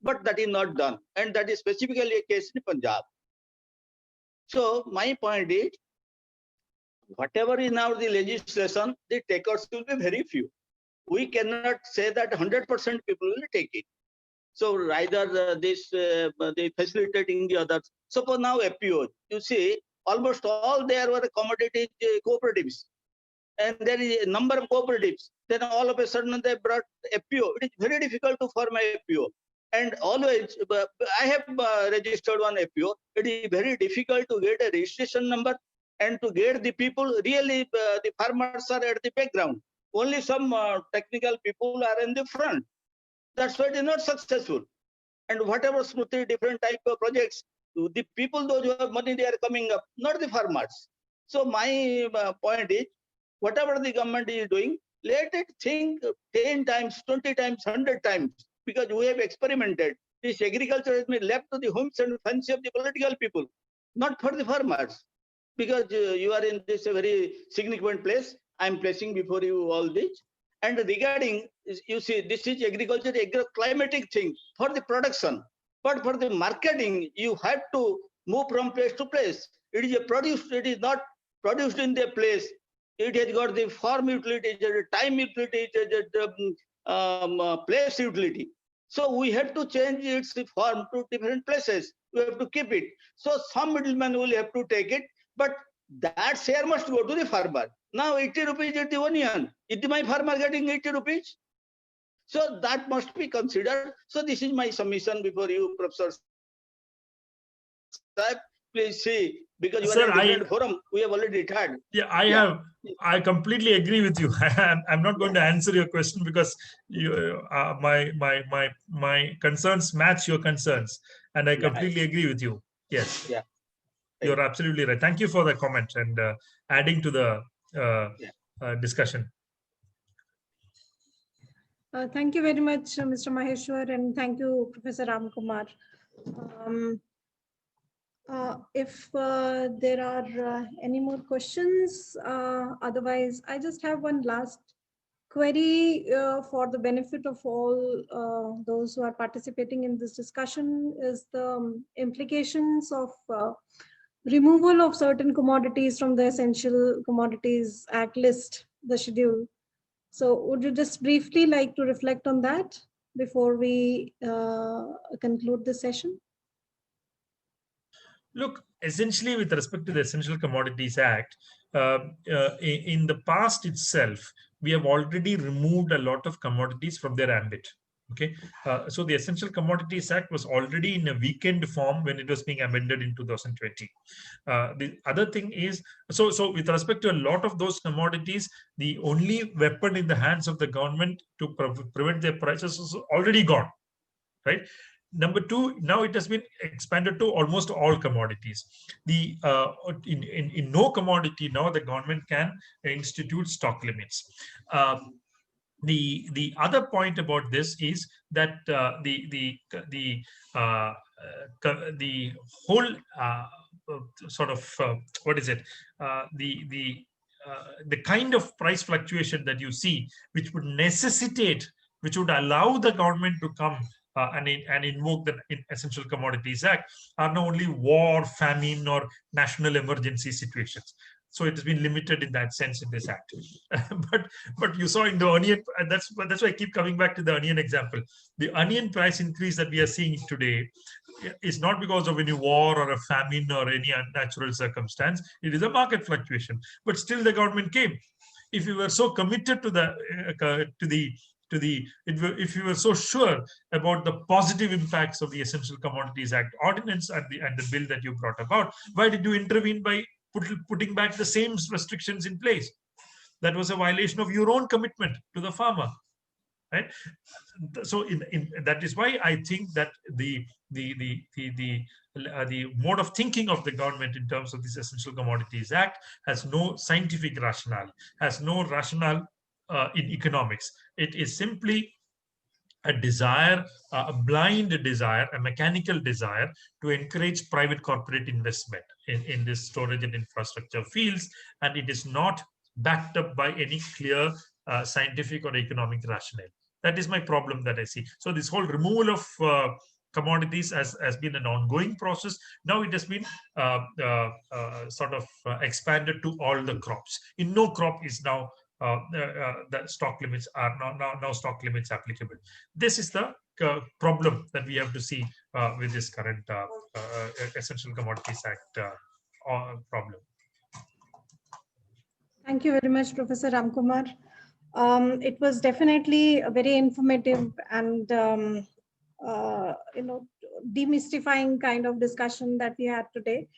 But that is not done. And that is specifically a case in Punjab. So my point is, whatever is now the legislation, the takers will be very few. We cannot say that 100% people will take it. So either they facilitating the others. Suppose now FPOs, you see, almost all there were commodity cooperatives. And there is a number of cooperatives. Then all of a sudden they brought FPO. It is very difficult to form a FPO. And always, I have registered one FPO. It is very difficult to get a registration number and to get the people. Really, the farmers are at the background. Only some technical people are in the front. That's why it is not successful. And whatever smoothly different type of projects, the people, those who have money, they are coming up, not the farmers. So my point is, whatever the government is doing, let it think 10 times, 20 times, 100 times, because we have experimented. This agriculture has been left to the whims and fancy of the political people, not for the farmers. Because you are in this very significant place, I am placing before you all this. And regarding, you see, this is agriculture, climatic thing for the production. But for the marketing, you have to move from place to place. It is a produce, it is not produced in the place. It has got the farm utility, it has a time utility, it has a place utility. So we have to change its form to different places. We have to keep it. So some middleman will have to take it, but that share must go to the farmer. Now 80 rupees is the onion. Is my farmer getting 80 rupees? So that must be considered. So this is my submission before you, Professor Saab. Please see, because you
Sir,
are in a different forum, we have already retired.
Yeah, I completely agree with you. I'm not going to answer your question because my concerns match your concerns, and I completely agree with you. Yes,
Yeah.
You're absolutely right. Thank you for the comment and adding to the discussion.
Thank you very much, Mr. Maheshwar, and thank you, Professor Ramakumar. If there are any more questions, otherwise, I just have one last query for the benefit of all those who are participating in this discussion is the implications of removal of certain commodities from the Essential Commodities Act list, the schedule. So would you just briefly like to reflect on that before we conclude this session?
Look, essentially, with respect to the Essential Commodities Act, in the past itself, we have already removed a lot of commodities from their ambit. Okay, so the Essential Commodities Act was already in a weakened form when it was being amended in 2020. The other thing is, so with respect to a lot of those commodities, the only weapon in the hands of the government to prevent their prices is already gone, right? Number two, now it has been expanded to almost all commodities. The in no commodity now the government can institute stock limits. The other point about this is that the whole sort of what is it the kind of price fluctuation that you see, which would necessitate, which would allow the government to come and invoke the Essential Commodities Act, are not only war, famine, or national emergency situations. So it has been limited in that sense in this act. but you saw in the onion, and that's why I keep coming back to the onion example. The onion price increase that we are seeing today is not because of any war or a famine or any unnatural circumstance. It is a market fluctuation. But still, the government came. If you were so committed if you were so sure about the positive impacts of the Essential Commodities Act ordinance and the bill that you brought about, why did you intervene by putting back the same restrictions in place? That was a violation of your own commitment to the farmer, right? So that is why I think that the mode of thinking of the government in terms of this Essential Commodities Act has no scientific rationale, has no rationale in economics. It is simply a desire, a blind desire, a mechanical desire to encourage private corporate investment in this storage and infrastructure fields, and it is not backed up by any clear scientific or economic rationale. That is my problem that I see. So this whole removal of commodities has been an ongoing process. Now it has been sort of expanded to all the crops. In no crop is now the stock limits are now stock limits applicable. This is the problem that we have to see with this current Essential Commodities Act problem.
Thank you very much, Professor Ramakumar. It was definitely a very informative and demystifying kind of discussion that we had today.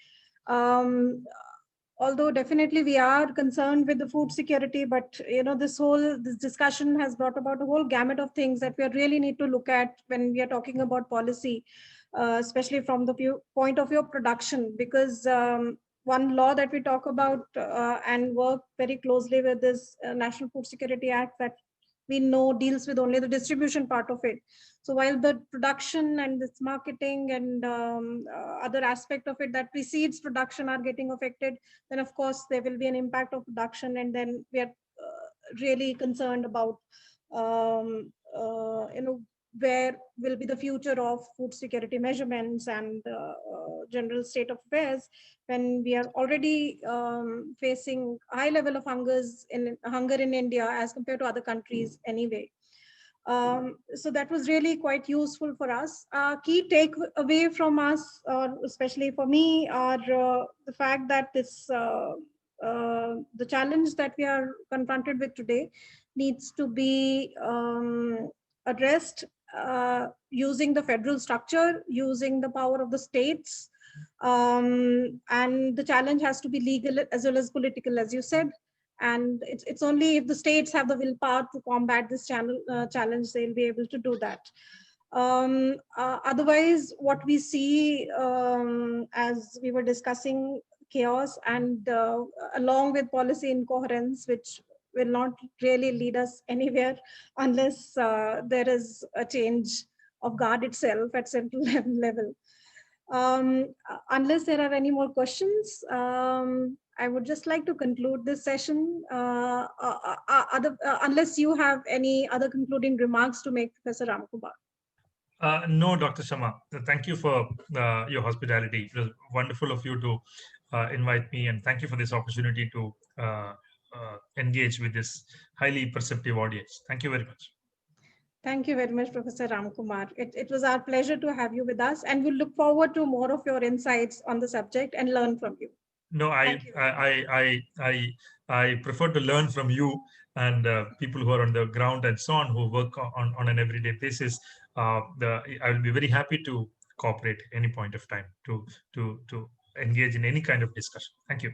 Although definitely we are concerned with the food security, but this discussion has brought about a whole gamut of things that we really need to look at when we are talking about policy, especially from the point of view of production, because one law that we talk about and work very closely with this National Food Security Act that we know deals with only the distribution part of it. So while the production and this marketing and other aspect of it that precedes production are getting affected, then of course there will be an impact of production, and then we are really concerned about where will be the future of food security measurements and general state of affairs when we are already facing high level of hunger in India as compared to other countries anyway. So that was really quite useful for us. Key takeaway from us, especially for me, are the fact that the challenge that we are confronted with today needs to be addressed using the federal structure, using the power of the states, and the challenge has to be legal as well as political, as you said. And it's only if the states have the willpower to combat this challenge, they'll be able to do that. Otherwise, what we see, as we were discussing, chaos and along with policy incoherence, which will not really lead us anywhere unless there is a change of guard itself at central level. Unless there are any more questions, I would just like to conclude this session. Unless you have any other concluding remarks to make, Professor Ramakumar.
No, Dr. Sharma. Thank you for your hospitality. It was wonderful of you to invite me, and thank you for this opportunity to engage with this highly perceptive audience. Thank you very much.
Thank you very much, Professor Ramakumar. It was our pleasure to have you with us, and we'll look forward to more of your insights on the subject and learn from you.
No, I prefer to learn from you and people who are on the ground and so on, who work on an everyday basis. I will be very happy to cooperate at any point of time to engage in any kind of discussion. Thank you.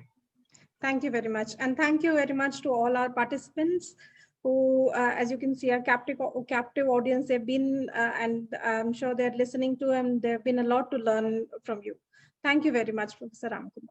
Thank you very much. And thank you very much to all our participants who, as you can see, are captive audience. They've been, and I'm sure they're listening to, and there have been a lot to learn from you. Thank you very much, Professor Ramakumar.